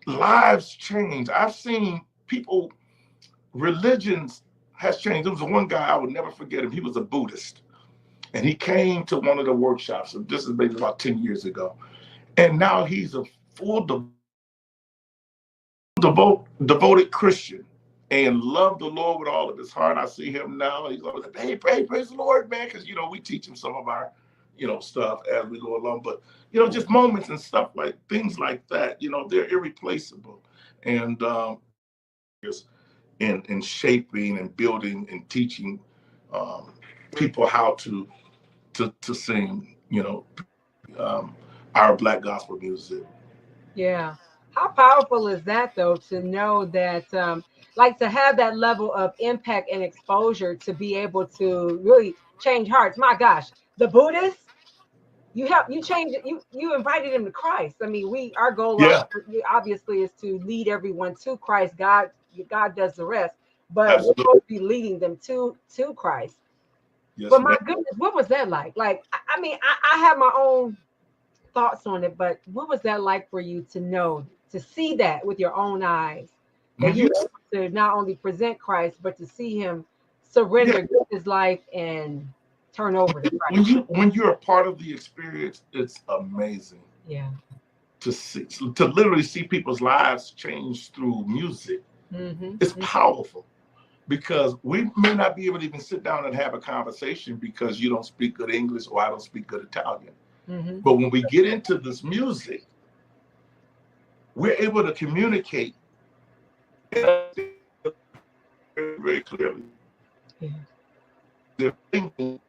lives change. I've seen people, religions has changed. There was one guy, I would never forget him. He was a Buddhist. And he came to one of the workshops. And this is maybe about 10 years ago. And now he's a full devoted Christian and loved the Lord with all of his heart. I see him now. He's always like, hey, praise the Lord, man. Because, we teach him some of our, stuff as we go along. But, just moments and stuff like things like that, they're irreplaceable. And in shaping and building and teaching people how to sing, our Black gospel music. Yeah. How powerful is that, though, to know that, like, to have that level of impact and exposure to be able to really change hearts. My gosh, the Buddhists, you changed it. You invited them to Christ. I mean, our goal obviously is to lead everyone to Christ. God does the rest, but we're supposed to be leading them to Christ. Yes, but my goodness, what was that like? Like, I mean, I have my own thoughts on it, but what was that like for you to see that with your own eyes, that you were able to not only present Christ, but to see him surrender his life and turn over to Christ? When you're a part of the experience, it's amazing. Yeah. To literally see people's lives change through music. It's powerful. Because we may not be able to even sit down and have a conversation because you don't speak good English or I don't speak good Italian. But when we get into this music, we're able to communicate very clearly. Yeah. They're thinking.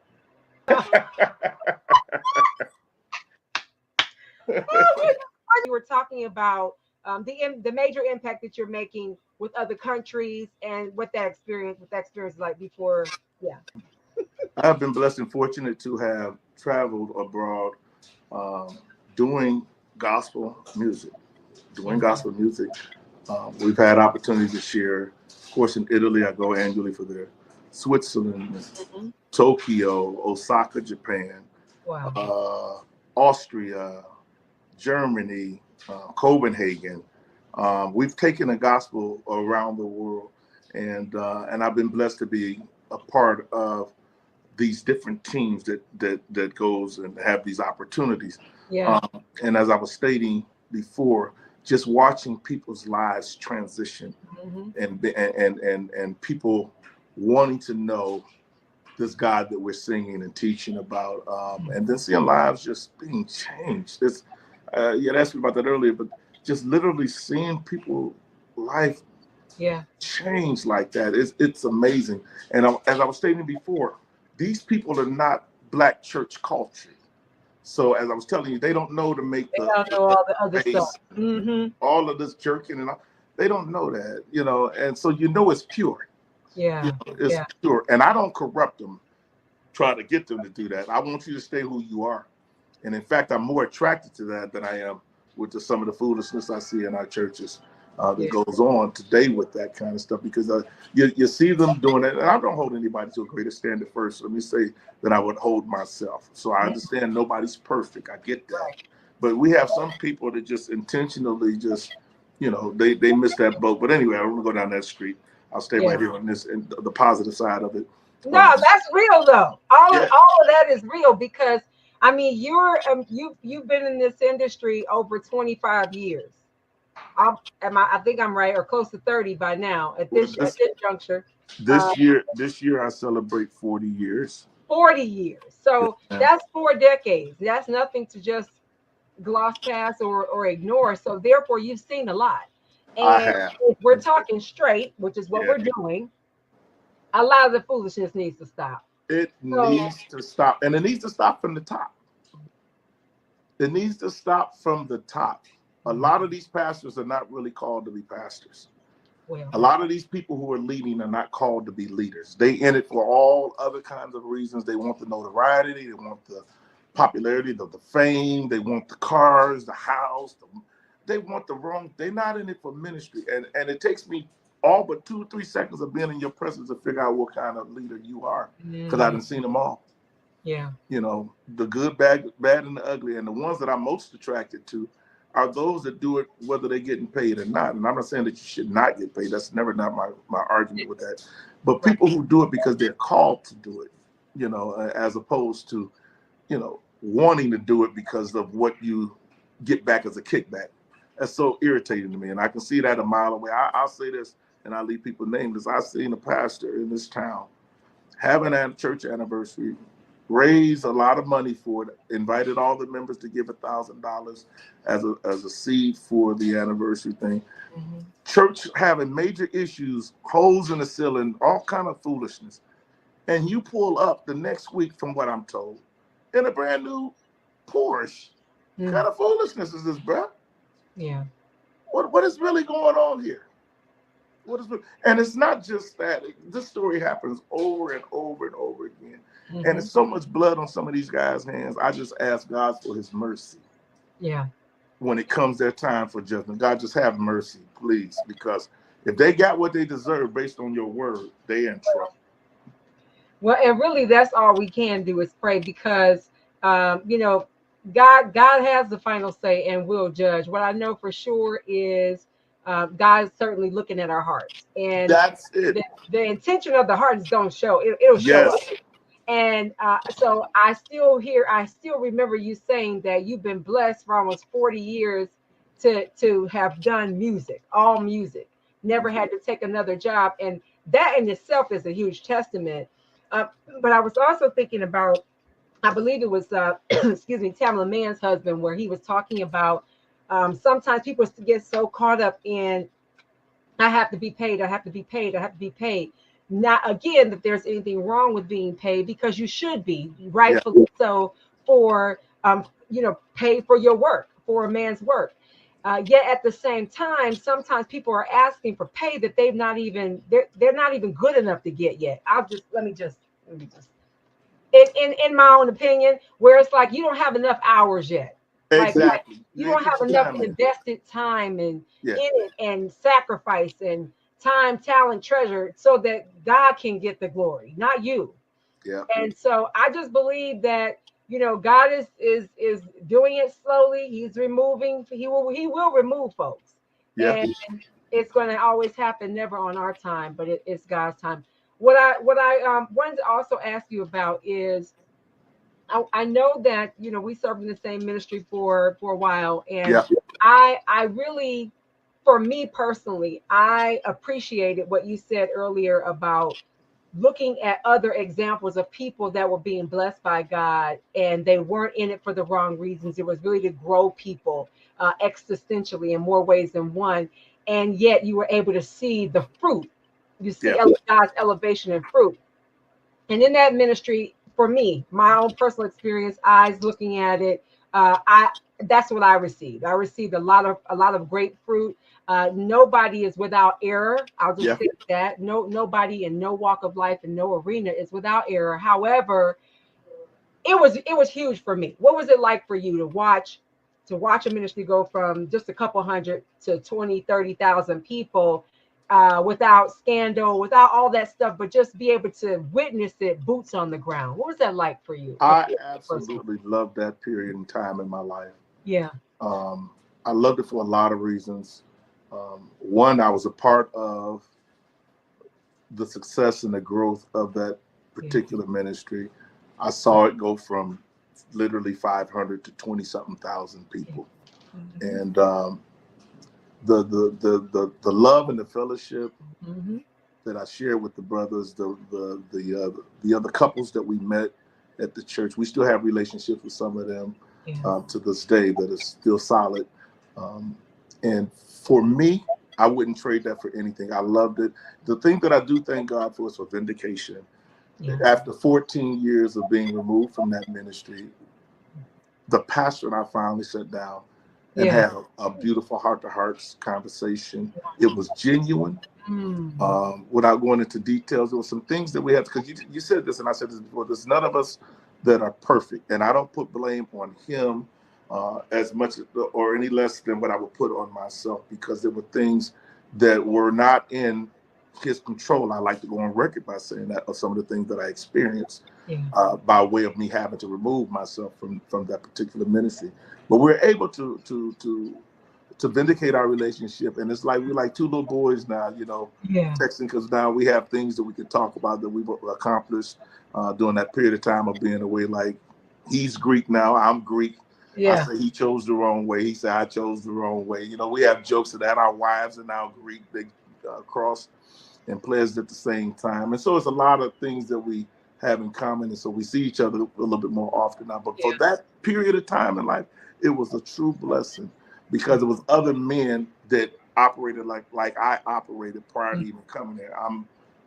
You were talking about the major impact that you're making with other countries and what that experience is like before. Yeah. I've been blessed and fortunate to have traveled abroad doing gospel music. We've had opportunity to share. Of course, in Italy, I go annually for there. Switzerland, Tokyo, Osaka, Japan, Austria, Germany, Copenhagen. We've taken the gospel around the world, and I've been blessed to be a part of these different teams that goes and have these opportunities. Yeah. And as I was stating before, just watching people's lives transition and people wanting to know this God that we're singing and teaching about, and then seeing lives just being changed. you had asked me about that earlier, but just literally seeing people life change like that, it's amazing. And as I was stating before, these people are not Black church culture. So as I was telling you, they don't know to make they don't know all the other face, stuff. all of this jerking and all. They don't know that, you know, and so it's pure. Yeah, you know, it's pure. And I don't corrupt them, try to get them to do that. I want you to stay who you are. And in fact, I'm more attracted to that than I am with some of the foolishness I see in our churches that goes on today with that kind of stuff, because you see them doing it. And I don't hold anybody to a greater standard first. Let me say that I would hold myself. So I understand nobody's perfect. I get that. But we have some people that just intentionally just, you know, they miss that boat. But anyway, I don't want to go down that street. I'll stay right here on this and the positive side of it. No, that's real though. All of that is real, because I mean, you've been in this industry over 25 years. I think I'm right, or close to 30 by now at this juncture. This year I celebrate 40 years. 40 years. So that's 4 decades. That's nothing to just gloss past or ignore. So therefore, you've seen a lot. And if we're talking straight, which is what we're doing, a lot of the foolishness needs to stop. It needs to stop. And it needs to stop from the top. It needs to stop from the top. A lot of these pastors are not really called to be pastors. Well, a lot of these people who are leading are not called to be leaders. They in it for all other kinds of reasons. They want the notoriety. They want the popularity, the fame. They want the cars, the house. They want the wrong. They're not in it for ministry. And it takes me all but 2 or 3 seconds of being in your presence to figure out what kind of leader you are, because I haven't seen them all. Yeah. You know, the good, bad, and the ugly. And the ones that I'm most attracted to are those that do it whether they're getting paid or not. And I'm not saying that you should not get paid. That's never not my argument with that. But people who do it because they're called to do it, you know, as opposed to, you know, wanting to do it because of what you get back as a kickback. That's so irritating to me. And I can see that a mile away. I'll say this, and I'll leave people nameless. I've seen a pastor in this town having a church anniversary, raised a lot of money for it, invited all the members to give $1,000 as a seed for the anniversary thing. Church having major issues, holes in the ceiling, all kind of foolishness. And you pull up the next week, from what I'm told, in a brand new Porsche. What kind of foolishness is this, bro? Yeah. What is really going on here? And it's not just that. This story happens over and over and over again. And it's so much blood on some of these guys' hands. I just ask God for his mercy. Yeah. When it comes their time for judgment, God, just have mercy, please. Because if they got what they deserve based on your word, they in trouble. Well, and really that's all we can do is pray, because, you know, God has the final say and will judge. What I know for sure is God is certainly looking at our hearts. And that's it. The intention of the heart is don't show. It'll show up. And so I still remember you saying that you've been blessed for almost 40 years to have done music, all music, never had to take another job. And that in itself is a huge testament. But I was also thinking about, I believe it was, excuse me, Tamala Mann's husband, where he was talking about sometimes people get so caught up in, I have to be paid, I have to be paid, I have to be paid. Not again that there's anything wrong with being paid, because you should be, rightfully so, for you know, pay for your work, for a man's work. Yet at the same time, sometimes people are asking for pay that they're not even good enough to get yet. Let me just in my own opinion, where it's like you don't have enough hours yet. Exactly. Like you don't have enough invested time in it, and sacrifice and time, talent, treasure, so that God can get the glory, not you. Yeah. And so I just believe that, you know, God is doing it slowly. He's removing. He will remove folks. Yeah. And it's going to always happen, never on our time, but it's God's time. What I wanted to also ask you about is, I know that, you know, we served in the same ministry for a while, and I really, for me personally, I appreciated what you said earlier about looking at other examples of people that were being blessed by God, and they weren't in it for the wrong reasons. It was really to grow people existentially in more ways than one. And yet you were able to see the fruit. You see God's elevation and fruit. And in that ministry, for me, my own personal experience, eyes looking at it, I that's what I received. I received a lot of great fruit. Nobody is without error. I'll just say that. Nobody in no walk of life in no arena is without error. However, it was huge for me. What was it like for you to watch a ministry go from just a couple hundred to 20, 30,000 people, without scandal, without all that stuff, but just be able to witness it, boots on the ground? What was that like for you? I absolutely loved that period in time in my life. Yeah. I loved it for a lot of reasons. One, I was a part of the success and the growth of that particular ministry. I saw it go from literally 500 to 20-something thousand people. And the love and the fellowship that I shared with the brothers, the other couples that we met at the church, we still have relationships with some of them to this day that is still solid. And for me, I wouldn't trade that for anything. I loved it. The thing that I do thank God for is for vindication. After 14 years of being removed from that ministry, the pastor and I finally sat down and had a beautiful heart-to-heart conversation. It was genuine. Without going into details, there were some things that we had, because you said this and I said this before, there's none of us that are perfect. And I don't put blame on him as much or any less than what I would put on myself, because there were things that were not in his control. I like to go on record by saying that, of some of the things that I experienced by way of me having to remove myself from that particular ministry. But we're able to vindicate our relationship, and it's like we're like two little boys now, texting, because now we have things that we can talk about that we've accomplished during that period of time of being away. Like, he's Greek now, I'm Greek. I say he chose the wrong way. He said I chose the wrong way. We have jokes of that. Our wives are now Greek. They cross and pledged at the same time. And so it's a lot of things that we have in common. And so we see each other a little bit more often now. But for that period of time in life, it was a true blessing, because it was other men that operated like I operated prior to even coming there.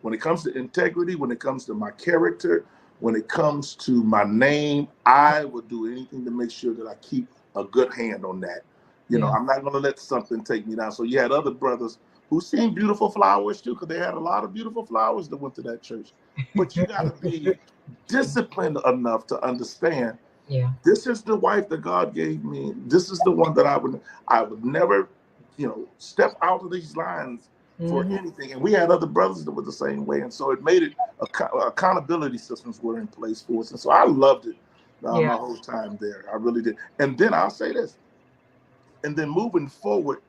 When it comes to integrity, when it comes to my character, when it comes to my name, I would do anything to make sure that I keep a good hand on that. I'm not going to let something take me down. So you had other brothers who seen beautiful flowers too, because they had a lot of beautiful flowers that went to that church. But you got to be disciplined enough to understand, this is the wife that God gave me. This is the one that I would never, step out of these lines for anything. And we had other brothers that were the same way. And so it made it, accountability systems were in place for us. And so I loved it my whole time there. I really did. And then I'll say this, and then moving forward,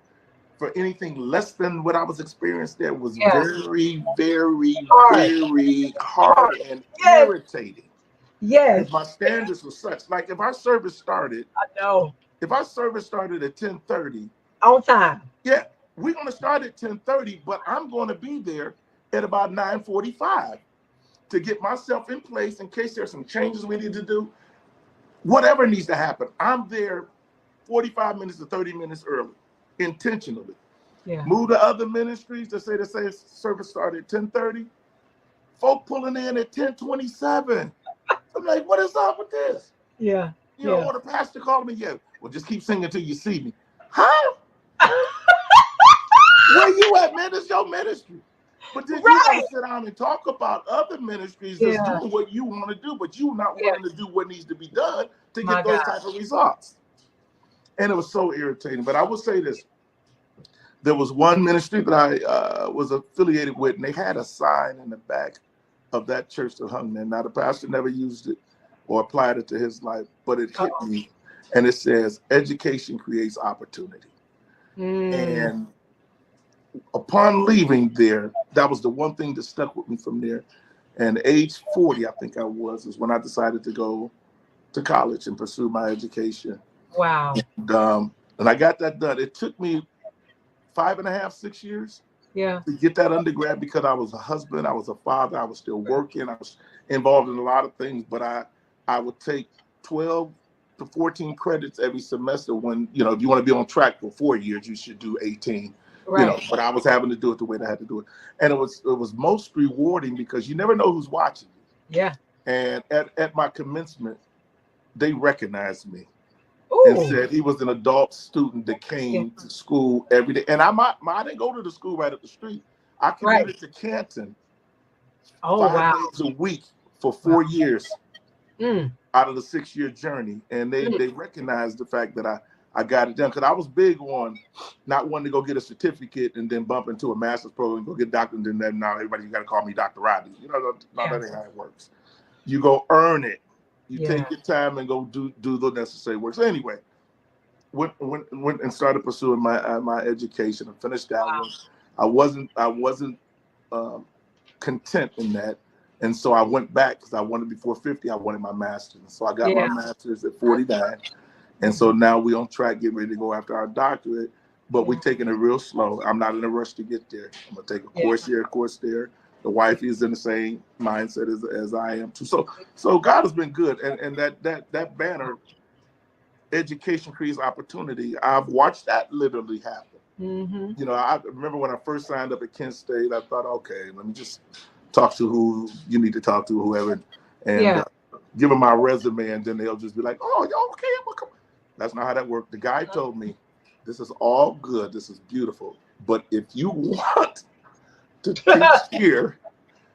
for anything less than what I was experiencing there was very, very, very hard and irritating. Because my standards were such. Like, if our service started, if our service started at 10:30, on time. We're going to start at 10:30, but I'm going to be there at about 9:45 to get myself in place in case there's some changes we need to do. Whatever needs to happen, I'm there 45 minutes to 30 minutes early, intentionally. Move to other ministries that say the same service started at 10:30. Folk pulling in at 10:27. I'm like, what is up with this? Or the pastor called me, well, just keep singing till you see me. Huh? Where you at, man? It's your ministry. But then you got to sit down and talk about other ministries that's doing what you want to do, but you're not willing to do what needs to be done to get those type of results. And it was so irritating. But I will say this. There was one ministry that I was affiliated with, and they had a sign in the back of that church that hung there. Now, the pastor never used it or applied it to his life, but it hit me. And it says, education creates opportunity. And upon leaving there, that was the one thing that stuck with me from there. And age 40, I think I was, is when I decided to go to college and pursue my education. Wow. And I got that done. It took me 5.5, 6 years Yeah. to get that undergrad because I was a husband, I was a father, I was still working, I was involved in a lot of things, but I would take 12 to 14 credits every semester when, you know, if you want to be on track for 4 years, you should do 18. Right. You know, but I was having to do it the way that I had to do it. And it was most rewarding because you never know who's watching you. Yeah. And at my commencement, they recognized me. Ooh. And said he was an adult student that came to school every day. And I didn't go to the school right up the street. I commuted to Canton 5 days a week for 4 years out of the 6-year journey. And they recognized the fact that I got it done. Because I was big on not wanting to go get a certificate and then bump into a master's program and go get a doctor. And then now everybody got to call me Dr. Rodney. You know, not that ain't how it works. You go earn it. You take your time and go do the necessary work. So anyway, went and started pursuing my education and finished that one. I wasn't content in that, and so I went back because I wanted before 50. I wanted my master's, so I got my master's at 49, and so now we're on track, getting ready to go after our doctorate. But we're taking it real slow. I'm not in a rush to get there. I'm gonna take a course here, a course there. The wife is in the same mindset as I am too. So God has been good, and that banner, education creates opportunity. I've watched that literally happen. You know, I remember when I first signed up at Kent State, I thought, okay, let me just talk to who you need to talk to, whoever, and give them my resume, and then they'll just be like, oh, okay, well, come on. That's not how that worked. The guy told me, this is all good, this is beautiful, but if you want to teach here,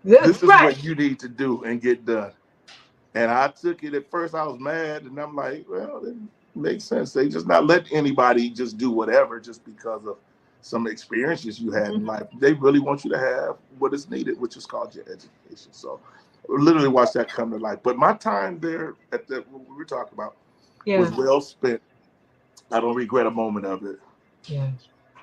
this is what you need to do and get done. And I took it at first, I was mad, and I'm like, well, it makes sense. They just not let anybody just do whatever just because of some experiences you had in life. They really want you to have what is needed, which is called your education. So literally watch that come to life. But my time there at what we were talking about was well spent. I don't regret a moment of it. Yeah.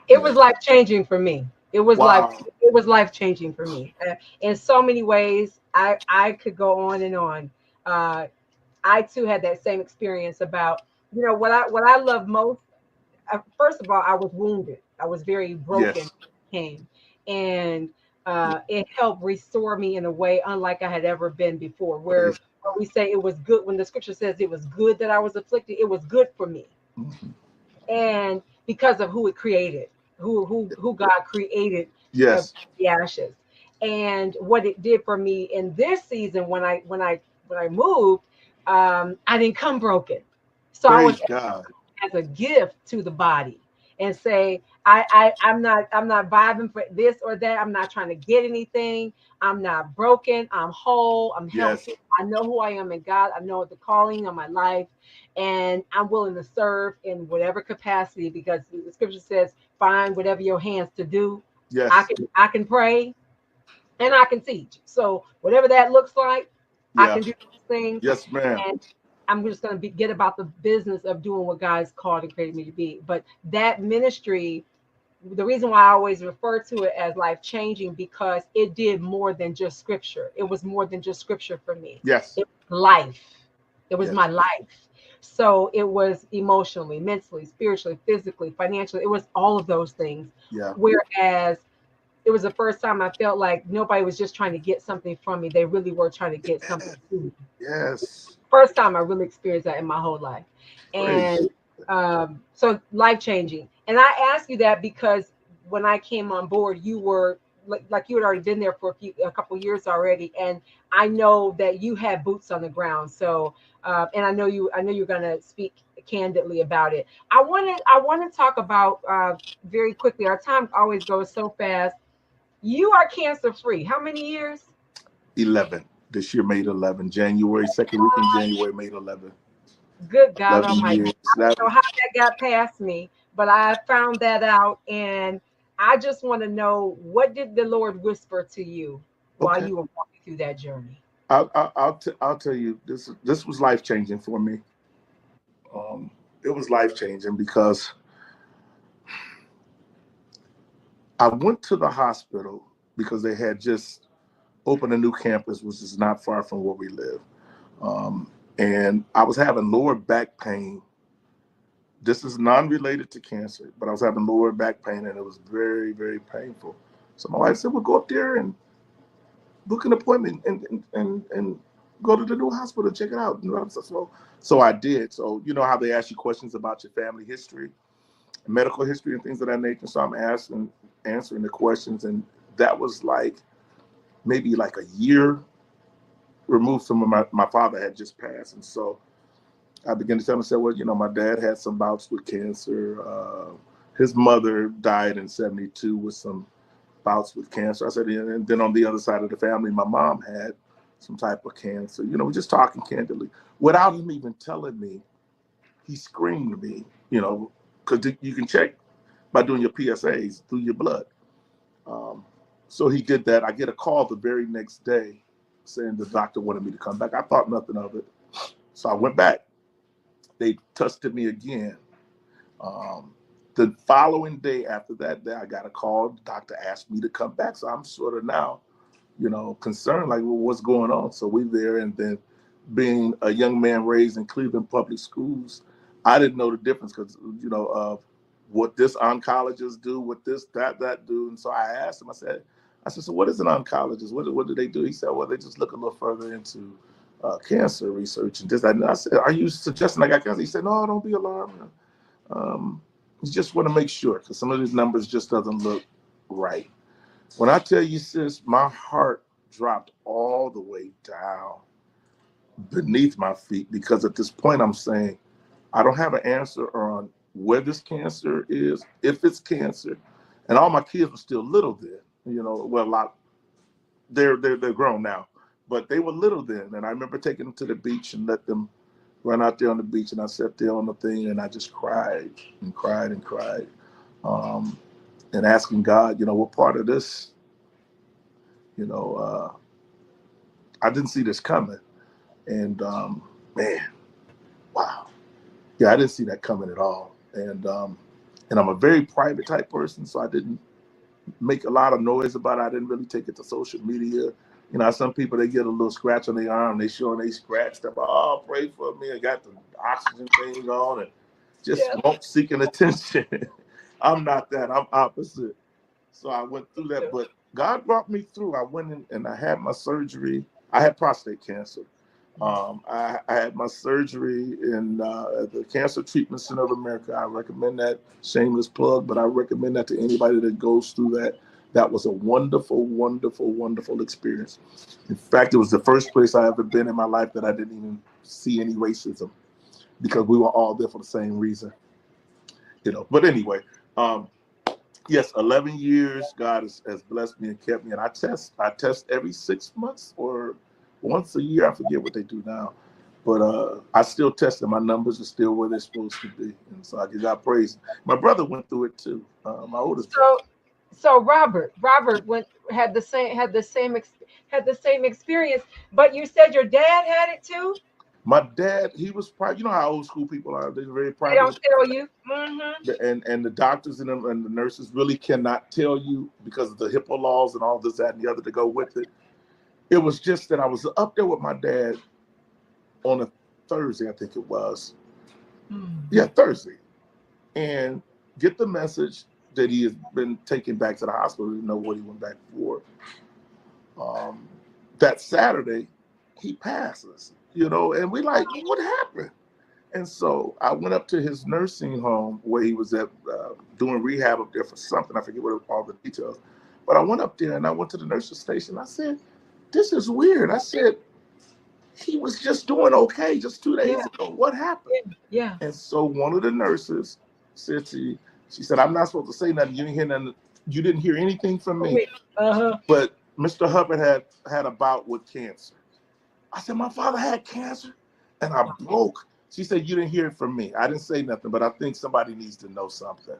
It was life changing for me. It was life changing for me in so many ways. I could go on and on. I too had that same experience about, you know, what I love most. First of all, I was wounded. I was very broken. And it helped restore me in a way unlike I had ever been before. Where we say it was good, when the scripture says it was good that I was afflicted, it was good for me, and because of who it created. Who God created the ashes, and what it did for me in this season when I moved, I didn't come broken, so I was as a gift to the body, and say I'm not vibing for this or that. I'm not trying to get anything. I'm not broken. I'm whole. I'm healthy. I know who I am in God. I know the calling on my life, and I'm willing to serve in whatever capacity, because the scripture says, find whatever your hands to do. I can pray and I can teach. So whatever that looks like, I can do those things. Yes, ma'am. And I'm just going to get about the business of doing what God's called and created me to be. But that ministry, the reason why I always refer to it as life changing, because it did more than just scripture. It was more than just scripture for me. Yes. It was life. It was my life. So it was emotionally, mentally, spiritually, physically, financially. It was all of those things. Yeah. Whereas it was the first time I felt like nobody was just trying to get something from me. They really were trying to get something to me. Yes. First time I really experienced that in my whole life. And so life changing. And I ask you that because when I came on board, you were like you had already been there for a couple of years already, and I know that you had boots on the ground. So, and I know you're going to speak candidly about it. I want to talk about very quickly. Our time always goes so fast. You are cancer free. How many years? 11. This year made 11. January, second week in January made 11. Good God Almighty. I don't know how that got past me, but I found that out, and I just want to know, what did the Lord whisper to you while you were walking through that journey? I'll tell you, this was life changing for me. It was life changing because I went to the hospital because they had just opened a new campus, which is not far from where we live. And I was having lower back pain. This is non-related to cancer, but I was having lower back pain, and it was very, very painful. So my wife said, "We'll go up there and book an appointment and go to the new hospital and check it out." So I did. So you know how they ask you questions about your family history, medical history, and things of that nature. So I'm answering the questions, and that was like maybe like a year removed from when my father had just passed. And so I began to tell myself, well, you know, my dad had some bouts with cancer. His mother died in 72 with some bouts with cancer. I said, and then on the other side of the family, my mom had some type of cancer. You know, we're just talking candidly. Without him even telling me, he screamed me, you know, because you can check by doing your PSAs through your blood. So he did that. I get a call the very next day saying the doctor wanted me to come back. I thought nothing of it. So I went back. They tested me again. The following day after that day, I got a call. The doctor asked me to come back. So I'm sort of now, you know, concerned, like, well, what's going on? So we there, and then being a young man raised in Cleveland public schools, I didn't know the difference because, you know, of what this oncologist do, what this, that do. And so I asked him, I said, so what is an oncologist? What do they do? He said, well, they just look a little further into cancer research and this, that. And I said, are you suggesting I got cancer? He said, no, don't be alarmed. You just want to make sure because some of these numbers just doesn't look right. When I tell you, sis, my heart dropped all the way down beneath my feet because at this point I'm saying, I don't have an answer on where this cancer is, if it's cancer. And all my kids were still little then, you know, well, a lot, they're grown now, but they were little then. And I remember taking them to the beach and let them run out there on the beach. And I sat there on the thing and I just cried and cried and cried. And asking God, you know, what part of this, you know, I didn't see this coming. And man, wow. Yeah, I didn't see that coming at all. And I'm a very private type person, so I didn't make a lot of noise about it. I didn't really take it to social media. You know, some people, they get a little scratch on their arm, they showing they scratched up, oh, pray for me. I got the oxygen thing on and just won't seeking attention. I'm not that, I'm opposite. So I went through that, but God brought me through. I went in and I had my surgery. I had prostate cancer. I had my surgery in the Cancer Treatment Center of America. I recommend that, shameless plug, but I recommend that to anybody that goes through that. That was a wonderful, wonderful, wonderful experience. In fact, it was the first place I ever been in my life that I didn't even see any racism because we were all there for the same reason, you know. But anyway, yes, 11 years, God has blessed me and kept me. And I test every 6 months or once a year. I forget what they do now. But I still test and my numbers are still where they're supposed to be. And so I give God praise. My brother went through it too. My oldest brother. So Robert had the same experience, but you said your dad had it too? My dad, he was private. You know how old school people are. They're very private. They don't tell you. Mm-hmm. And the doctors and the nurses really cannot tell you because of the HIPAA laws and all this, that, and the other to go with it. It was just that I was up there with my dad on a Thursday, I think it was. Yeah, Thursday. And get the message that he has been taken back to the hospital. Didn't know what he went back for. That Saturday, he passes, you know, and we like, what happened? And so I went up to his nursing home where he was at doing rehab up there for something. I forget what all the details. But I went up there and I went to the nurse's station. I said, this is weird. I said, he was just doing okay just 2 days ago. What happened? Yeah. And so one of the nurses said to me, she said, I'm not supposed to say nothing. You didn't hear nothing. You didn't hear anything from me. But Mr. Hubbard had a bout with cancer. I said, my father had cancer? And I broke. She said, you didn't hear it from me. I didn't say nothing, but I think somebody needs to know something.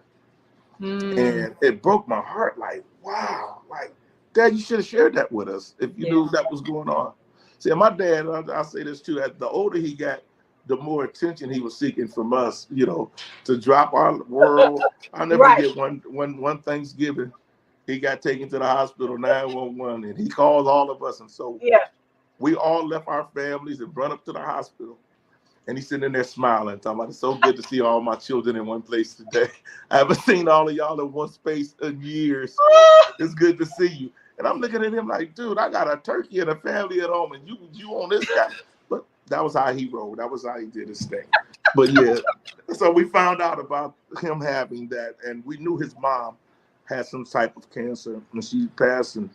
And it broke my heart. Like, wow. Like, Dad, you should have shared that with us if you knew that was going on. See, my dad, I'll say this too, as the older he got, the more attention he was seeking from us, you know, to drop our world. I'll never forget one Thanksgiving, he got taken to the hospital, 911, and he called all of us. And so we all left our families and run up to the hospital. And he's sitting in there smiling, talking about, it's so good to see all my children in one place today. I haven't seen all of y'all in one space in years. It's good to see you. And I'm looking at him like, dude, I got a turkey and a family at home, and you on this guy. But that was how he rolled. That was how he did his thing. But yeah, so we found out about him having that, and we knew his mom had some type of cancer, and she passed in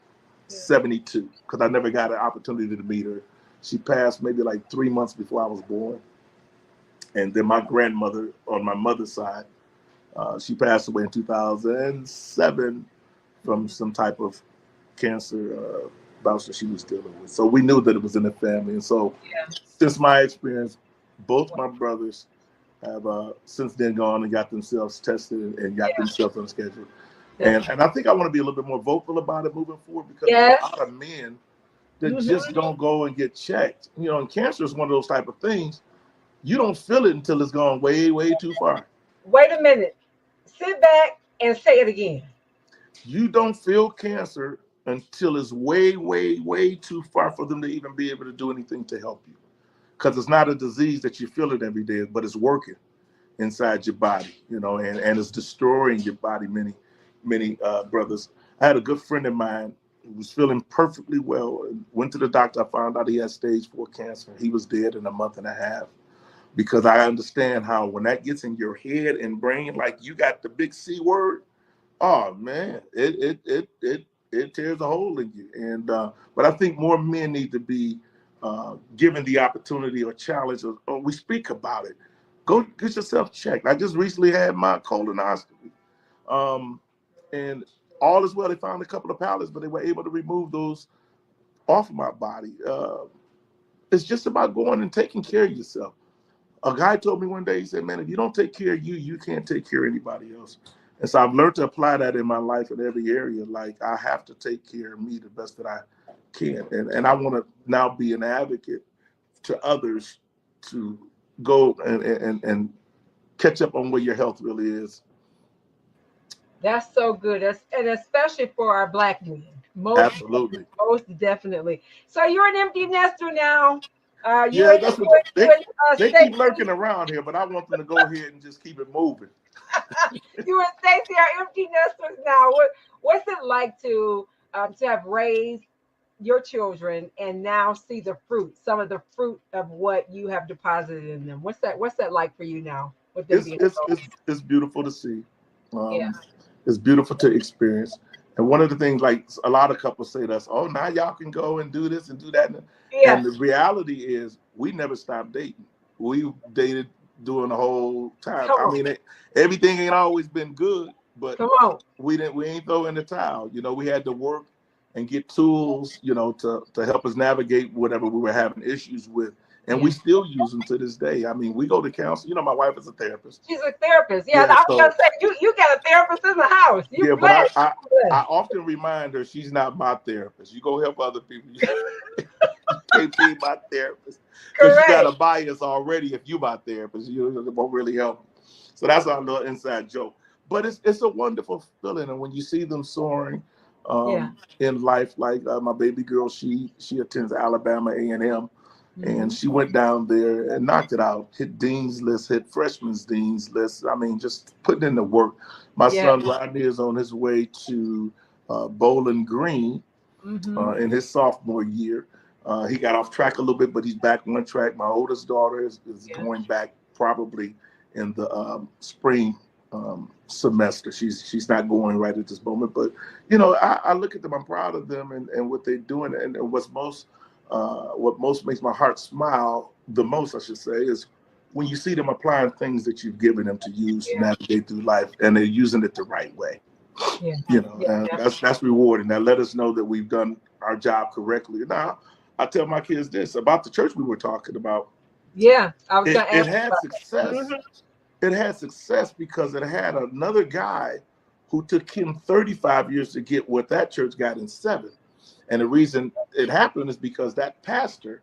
72, because I never got an opportunity to meet her. She passed maybe like 3 months before I was born. And then my grandmother on my mother's side, she passed away in 2007 from some type of cancer bout that she was dealing with. So we knew that it was in the family. And so since my experience, both my brothers have since then gone and got themselves tested and got themselves on schedule. And I think I want to be a little bit more vocal about it moving forward, because there's a lot of men that just don't go and get checked. You know, and cancer is one of those type of things. You don't feel it until it's gone way, way too far. Wait a minute. Sit back and say it again. You don't feel cancer until it's way, way, way too far for them to even be able to do anything to help you. Because it's not a disease that you feel it every day, but it's working inside your body, you know, and it's destroying your body, many brothers. I had a good friend of mine who was feeling perfectly well, and went to the doctor. I found out he had stage 4 cancer. He was dead in a month and a half. Because I understand how when that gets in your head and brain, like you got the big C word, oh man, it tears a hole in you. And but I think more men need to be given the opportunity or challenge, or we speak about it. Go get yourself checked. I just recently had my colonoscopy, and all is well. They found a couple of polyps, but they were able to remove those off of my body. It's just about going and taking care of yourself. A guy told me one day, he said, man, if you don't take care of you, you can't take care of anybody else. And so I've learned to apply that in my life in every area. Like, I have to take care of me the best that I can. And I want to now be an advocate to others to go and catch up on where your health really is. That's so good. And especially for our Black men. Absolutely. Most definitely. So you're an empty nester now. Yeah, that's what they keep lurking around here, but I want them to go ahead and just keep it moving. You and Stacey are empty nesters now. What's it like to have raised your children and now see the fruit, some of the fruit of what you have deposited in them? What's that like for you now? With them it's beautiful to see. It's beautiful to experience. And one of the things, like a lot of couples say to us, oh, now y'all can go and do this and do that. And the reality is we never stopped dating. We dated during the whole time. I mean, everything ain't always been good, but we ain't throw in the towel. You know, we had to work and get tools, you know, to help us navigate whatever we were having issues with. And we still use them to this day. I mean, we go to counseling. You know, my wife is a therapist. She's a therapist. Yeah, I was gonna say you got a therapist in the house. But I often remind her she's not my therapist. You go help other people. You can't be my therapist. Because you got a bias already. If you my therapist, it won't really help. So that's our little inside joke. But it's a wonderful feeling, and when you see them soaring in life, like my baby girl, she attends Alabama A&M. And she went down there and knocked it out, hit Dean's List, hit Freshman's Dean's List. I mean, just putting in the work. My son Rodney is on his way to Bowling Green in his sophomore year. He got off track a little bit, but he's back on track. My oldest daughter is going back probably in the spring semester. She's not going right at this moment. But, you know, I look at them. I'm proud of them and what they're doing. And what most makes my heart smile the most, I should say, is when you see them applying things that you've given them to use to navigate through life, and they're using it the right way. You know, that's rewarding. That let us know that we've done our job correctly. Now, I tell my kids this about the church we were talking about. Yeah, I was going to ask. It had success. It had success because it had another guy who took him 35 years to get what that church got in 7. And the reason it happened is because that pastor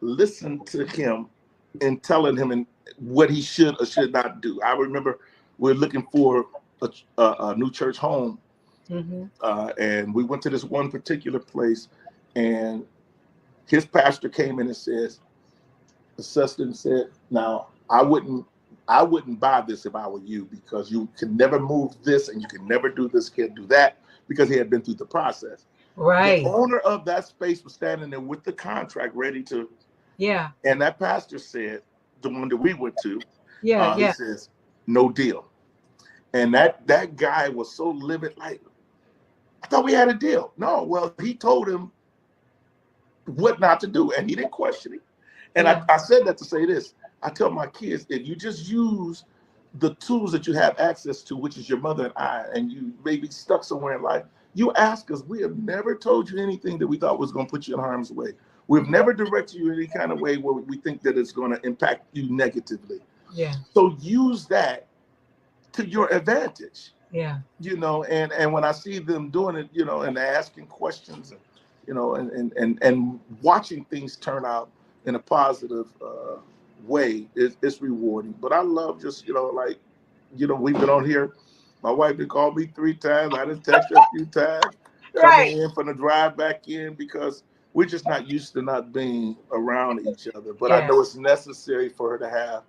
listened to him in telling him what he should or should not do. I remember we're looking for a new church home, and we went to this one particular place, and his pastor came in and says, assessed it and said, now I wouldn't buy this if I were you, because you can never move this and you can never do this, can't do that, because he had been through the process. Right. The owner of that space was standing there with the contract ready to. Yeah. And that pastor said, the one that we went to, Yeah. he says, no deal. And that guy was so livid, like, I thought we had a deal. No, well, he told him what not to do, and he didn't question it. And I said that to say this. I tell my kids, if you just use the tools that you have access to, which is your mother and I, and you may be stuck somewhere in life, you ask us. We have never told you anything that we thought was going to put you in harm's way. We've never directed you in any kind of way where we think that it's going to impact you negatively. Yeah. So use that to your advantage. Yeah. You know, and when I see them doing it, you know, and asking questions, and, you know, and watching things turn out in a positive way, it's rewarding. But I love just, you know, like, you know, we've been on here. My wife did call me 3 times. I done text her a few times. Coming in from the drive back in, because we're just not used to not being around each other. But I know it's necessary for her to have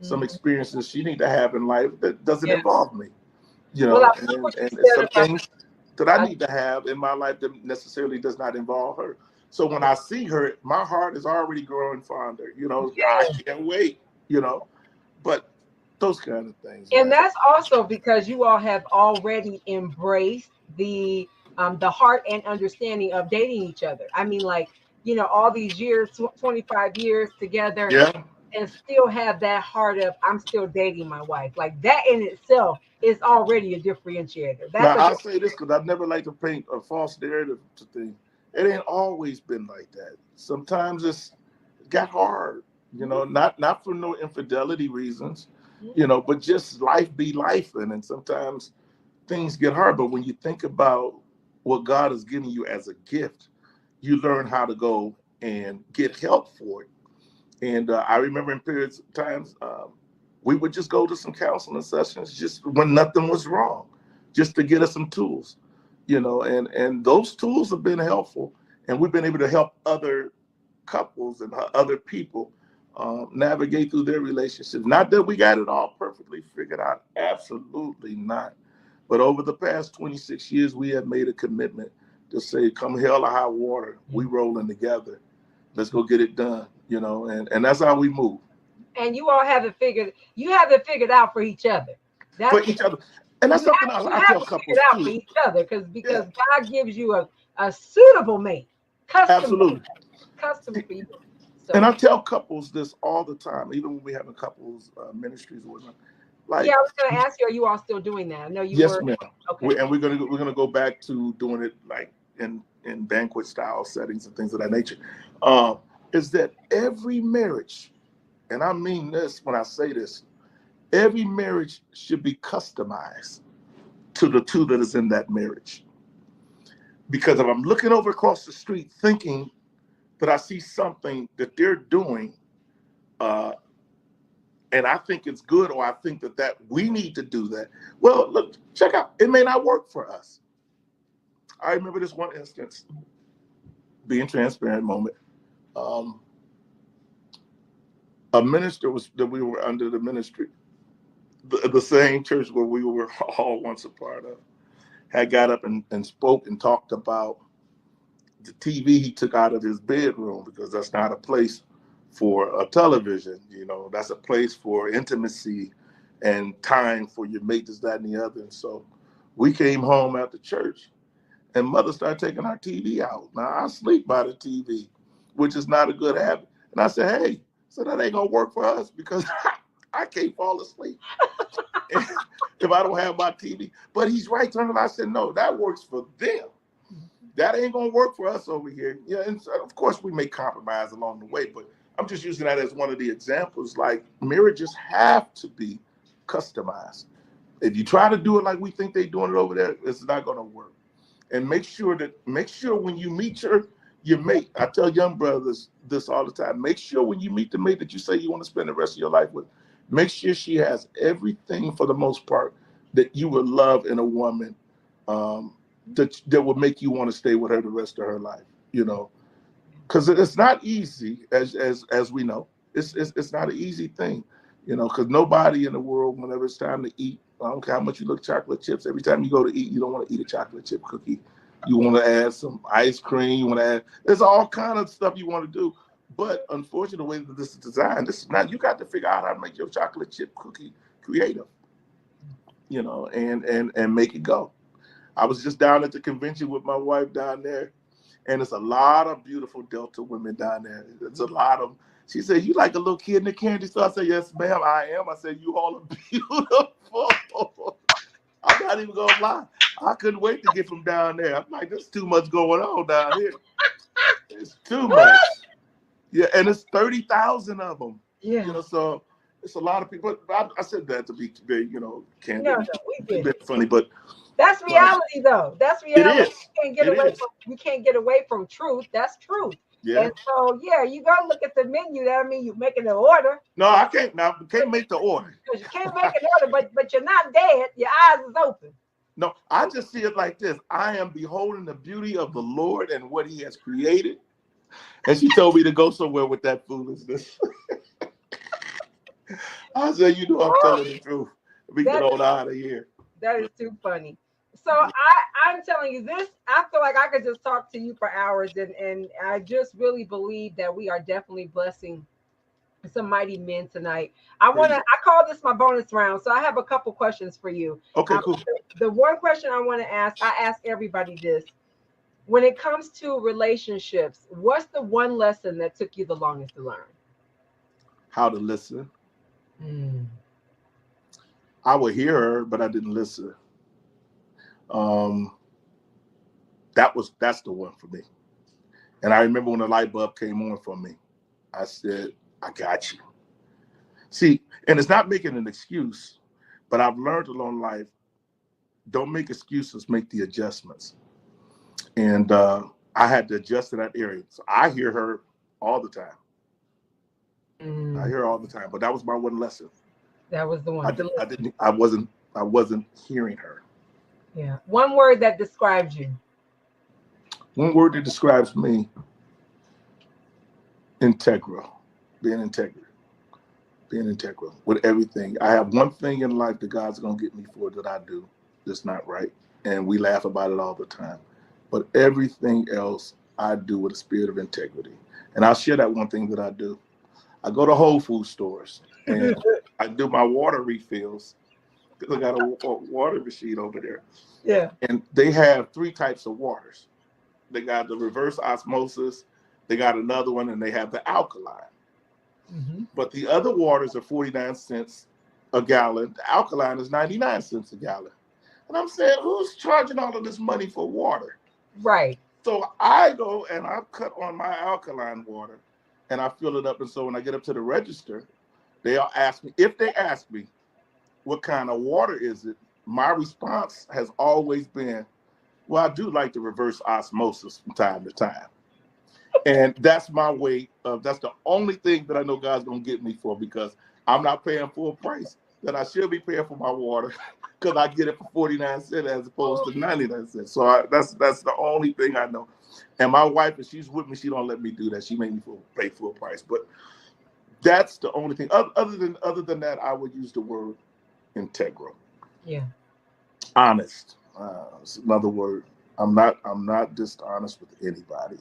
some experiences she needs to have in life that doesn't involve me. You know, and some things that I need to have in my life that necessarily does not involve her. So when I see her, my heart is already growing fonder. You know, I can't wait, you know, but those kind of things. And that's also because you all have already embraced the heart and understanding of dating each other. I mean, like, you know, all these years, 25 years together, and still have that heart of, I'm still dating my wife. Like, that in itself is already a differentiator. Now, I'll say this, because I've never liked to paint a false narrative to things. It ain't always been like that. Sometimes it got hard, you know, not for no infidelity reasons, you know, but just life be life. And sometimes things get hard. But when you think about what God has given you as a gift, you learn how to go and get help for it. And I remember in periods of times, we would just go to some counseling sessions just when nothing was wrong, just to get us some tools, you know, and those tools have been helpful. And we've been able to help other couples and other people navigate through their relationships. Not that we got it all perfectly figured out. Absolutely not. But over the past 26 years, we have made a commitment to say, come hell or high water, we rolling together. Let's go get it done, you know, and that's how we move. And you all have it figured out for each other. For each other. And that's something I tell couples out for each other, because God gives you a suitable mate, custom for you. So, and I tell couples this all the time, even when we have couples ministries or whatnot. Like, I was going to ask you, are you all still doing that? I know you were. Yes, ma'am. Okay. And we're gonna go back to doing it like in banquet style settings and things of that nature. Is that every marriage, and I mean this when I say this, every marriage should be customized to the two that is in that marriage. Because if I'm looking over across the street thinking that I see something that they're doing, and I think it's good, or I think that we need to do that. Well, look, check out, it may not work for us. I remember this one instance, being transparent moment. A minister that we were under the ministry, the same church where we were all once a part of, had got up and spoke and talked about the TV he took out of his bedroom, because that's not a place for a television. You know, that's a place for intimacy and time for your mate, this, that, and the other. And so we came home after church, and mother started taking our TV out. Now, I sleep by the TV, which is not a good habit. And I said, hey, so that ain't gonna work for us, because I can't fall asleep if I don't have my TV. But he's right. I said, no, that works for them. That ain't gonna work for us over here. Yeah, and so of course we make compromise along the way, but I'm just using that as one of the examples. Like, marriages have to be customized. If you try to do it like we think they're doing it over there, it's not gonna work. And make sure when you meet your mate, I tell young brothers this all the time, make sure when you meet the mate that you say you want to spend the rest of your life with, make sure she has everything, for the most part, that you would love in a woman, that would make you want to stay with her the rest of her life, you know, because it's not easy, as we know. It's not an easy thing, you know, because nobody in the world, whenever it's time to eat, I don't care how much you look chocolate chips. Every time you go to eat, you don't want to eat a chocolate chip cookie. You want to add some ice cream. You want to add. There's all kind of stuff you want to do. But unfortunately, the way that this is designed, this is not. You got to figure out how to make your chocolate chip cookie creative, you know, and make it go. I was just down at the convention with my wife down there, and there's a lot of beautiful Delta women down there. There's a lot of. She said, "You like a little kid in the candy store?" I said, "Yes, ma'am, I am." I said, "You all are beautiful." I'm not even gonna lie. I couldn't wait to get from down there. I'm like, there's too much going on down here. It's too much. Yeah, and it's 30,000 of them. Yeah. You know, so it's a lot of people. I said that to be very, you know, candid. No, we get it. Funny, but that's reality, though. That's reality. It is. We can't get away from truth. That's truth. Yeah. And so, yeah, you gotta look at the menu. That means you're making an order. No, I can't. Now, can't make the order. You can't make an order, but you're not dead. Your eyes is open. No, I just see it like this. I am beholding the beauty of the Lord and what He has created. And she told me to go somewhere with that foolishness. I said, you know, I'm telling the truth. We get on out of here. That is too funny. So I'm telling you this, I feel like I could just talk to you for hours, and I just really believe that we are definitely blessing some mighty men tonight. I call this my bonus round. So I have a couple questions for you. Okay, cool. The one question I want to ask, I ask everybody this. When it comes to relationships, what's the one lesson that took you the longest to learn? How to listen. I would hear her, but I didn't listen. That's the one for me. And I remember when the light bulb came on for me, I said, I got you. See, and it's not making an excuse, but I've learned along life, don't make excuses, make the adjustments. And I had to adjust to that area. So I hear her all the time. I hear her all the time, but that was my one lesson. That was the one. I wasn't hearing her. Yeah. One word that describes you. One word that describes me. Integral. Being integral. Being integral with everything. I have one thing in life that God's going to get me for that I do that's not right. And we laugh about it all the time. But everything else I do with a spirit of integrity. And I'll share that one thing that I do. I go to Whole Food stores and I do my water refills. I got a water machine over there. Yeah. And they have 3 types of waters. They got the reverse osmosis. They got another one, and they have the alkaline. But the other waters are 49 cents a gallon. The alkaline is 99 cents a gallon. And I'm saying, who's charging all of this money for water? Right. So I go and I cut on my alkaline water and I fill it up. And so when I get up to the register, they'll ask me, if they ask me, what kind of water is it? My response has always been, well, I do like the reverse osmosis from time to time. And that's my way of, that's the only thing that I know God's going to get me for, because I'm not paying full price that I should be paying for my water, because I get it for 49 cents as opposed to 99 cents. So that's the only thing I know. And my wife, if she's with me, she don't let me do that. She made me pay full price. But that's the only thing. Other than that, I would use the word integral. Yeah. Honest. It's another word. I'm not dishonest with anybody.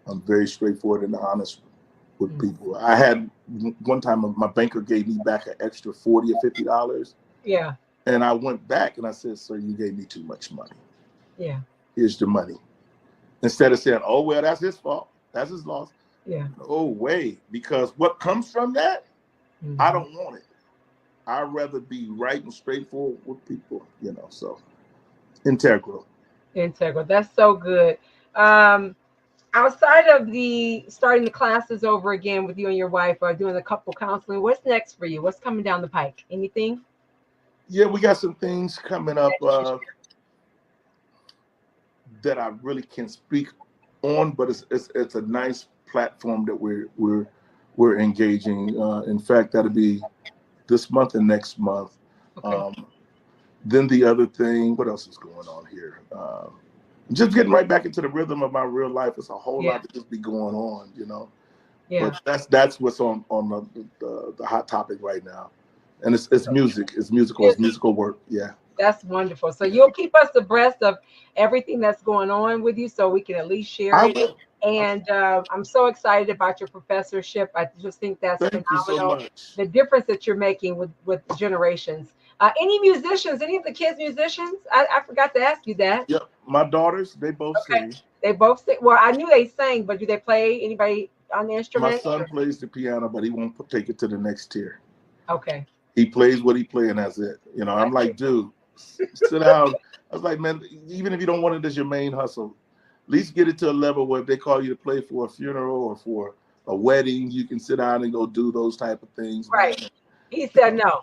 I'm very straightforward and honest with people. I had one time my banker gave me back an extra $40 or $50. Yeah. And I went back and I said, sir, you gave me too much money. Yeah. Here's the money. Instead of saying, oh, well, that's his fault. That's his loss. Yeah. Oh, wait, because what comes from that, I don't want it. I'd rather be right and straightforward with people, you know, so integral. Integral. That's so good. Outside of the starting the classes over again with you and your wife, or doing the couple counseling, what's next for you? What's coming down the pike? Anything? Yeah, we got some things coming up that I really can't speak on, but it's a nice platform that we're engaging. In fact, that'll be this month and next month. Okay. Then the other thing, what else is going on here? Just getting right back into the rhythm of my real life. It's a whole lot to just be going on, you know. Yeah. But that's what's on the hot topic right now, and it's music, it's musical work. Yeah. That's wonderful. So you'll keep us abreast of everything that's going on with you, so we can at least share I it. will. And I'm so excited about your professorship. I just think that's Thank you so phenomenal. much. The difference that you're making with generations. Any musicians? Any of the kids musicians? I forgot to ask you that. Yep. My daughters, they both Okay. sing. They both sing. Well, I knew they sang, but do they play? Anybody on the My instrument? son plays the piano, but he won't take it to the next tier. Okay. He plays what he plays, and that's it. You know, I'm like, dude, sit down. I was like, man, even if you don't want it as your main hustle, at least get it to a level where if they call you to play for a funeral or for a wedding, you can sit down and go do those type of things. Right. Man. He said no.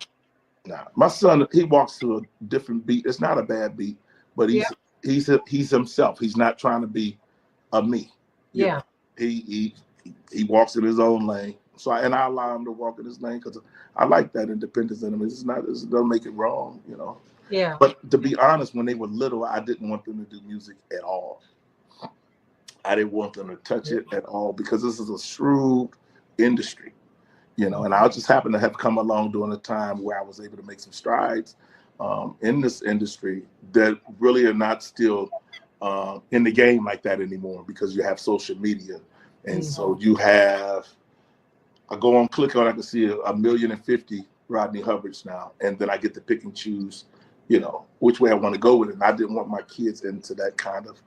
Nah, my son, he walks to a different beat. It's not a bad beat, but he's himself. He's not trying to be a me. You know? He walks in his own lane. So I allow him to walk in his lane because I like that independence in him. It doesn't make it wrong, you know. Yeah. But to be honest, when they were little, I didn't want them to do music at all. I didn't want them to touch it at all because this is a shrewd industry, you know. And I just happened to have come along during a time where I was able to make some strides in this industry that really are not still in the game like that anymore because you have social media. And so you have, I go on, click on, I can see 1,050,000 Rodney Hubbards now. And then I get to pick and choose, you know, which way I want to go with it. And I didn't want my kids into that kind of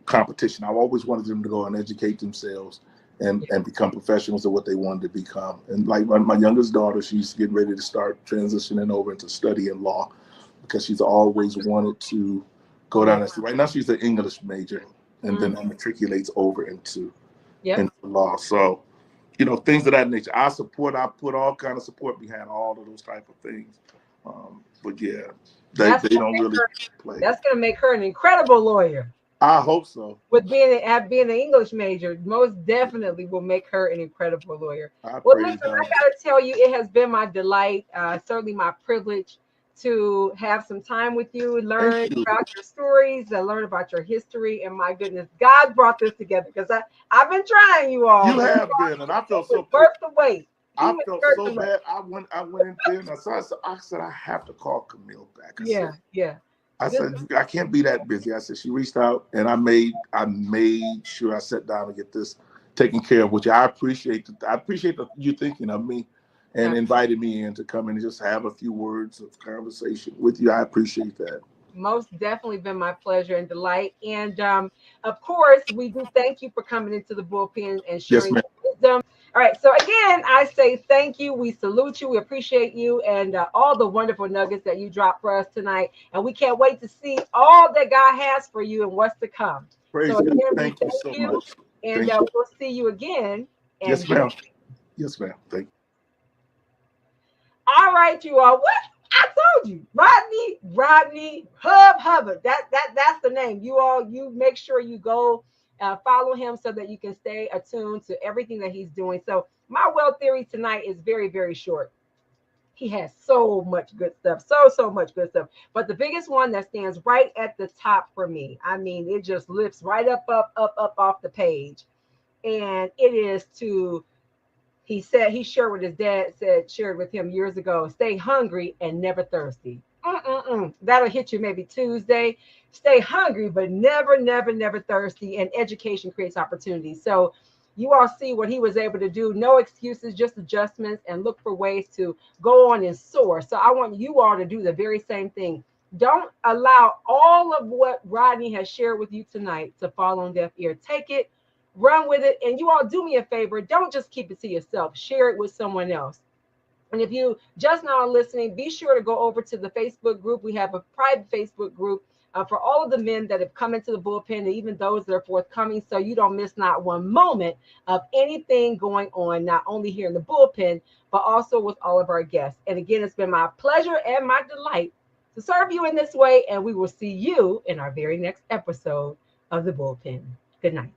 competition. I always wanted them to go and educate themselves and become professionals of what they wanted to become. And like my youngest daughter, she's getting ready to start transitioning over into studying law because she's always wanted to go down. Right now she's an English major and then matriculates over into law. So, you know, things of that nature. I put all kind of support behind all of those type of things. But yeah, they don't really play. That's going to make her an incredible lawyer. I hope so. With being an English major, most definitely will make her an incredible lawyer. Well, listen, I got to tell you, it has been my delight, certainly my privilege to have some time with you, learn about your stories, learn about your history. And my goodness, God brought this together because I've been trying you all. You have been, and I felt so worth the wait. I felt so bad. I went in there and I said I have to call Camille back. I said I can't be that busy. I said she reached out and I made sure I sat down and get this taken care of, which I appreciate. I appreciate you thinking of me and invited me in to come in and just have a few words of conversation with you. I appreciate that. Most definitely been my pleasure and delight. And of course, we do thank you for coming into the bullpen and sharing your wisdom. All right. So again, I say thank you. We salute you. We appreciate you and all the wonderful nuggets that you dropped for us tonight. And we can't wait to see all that God has for you and what's to come. Praise again, thank you so much. And we'll see you again. And yes, ma'am. Yes, ma'am. Thank you. All right, you all. What? I told you, Rodney Hubbard. That's the name. You make sure you go follow him so that you can stay attuned to everything that he's doing. So my well theory tonight is very, very short. He has so much good stuff, so much good stuff. But the biggest one that stands right at the top for me, I mean, it just lifts right up off the page, and it is to. He said he shared with his dad, shared with him years ago, stay hungry and never thirsty. That'll hit you maybe Tuesday. Stay hungry, but never thirsty. And education creates opportunities. So you all see what he was able to do. No excuses, just adjustments, and look for ways to go on and soar. So I want you all to do the very same thing. Don't allow all of what Rodney has shared with you tonight to fall on deaf ear. Take it. Run with it. And you all do me a favor. Don't just keep it to yourself. Share it with someone else. And if you just now are listening, be sure to go over to the Facebook group. We have a private Facebook group for all of the men that have come into the bullpen and even those that are forthcoming. So you don't miss not one moment of anything going on, not only here in the bullpen, but also with all of our guests. And again, it's been my pleasure and my delight to serve you in this way. And we will see you in our very next episode of the bullpen. Good night.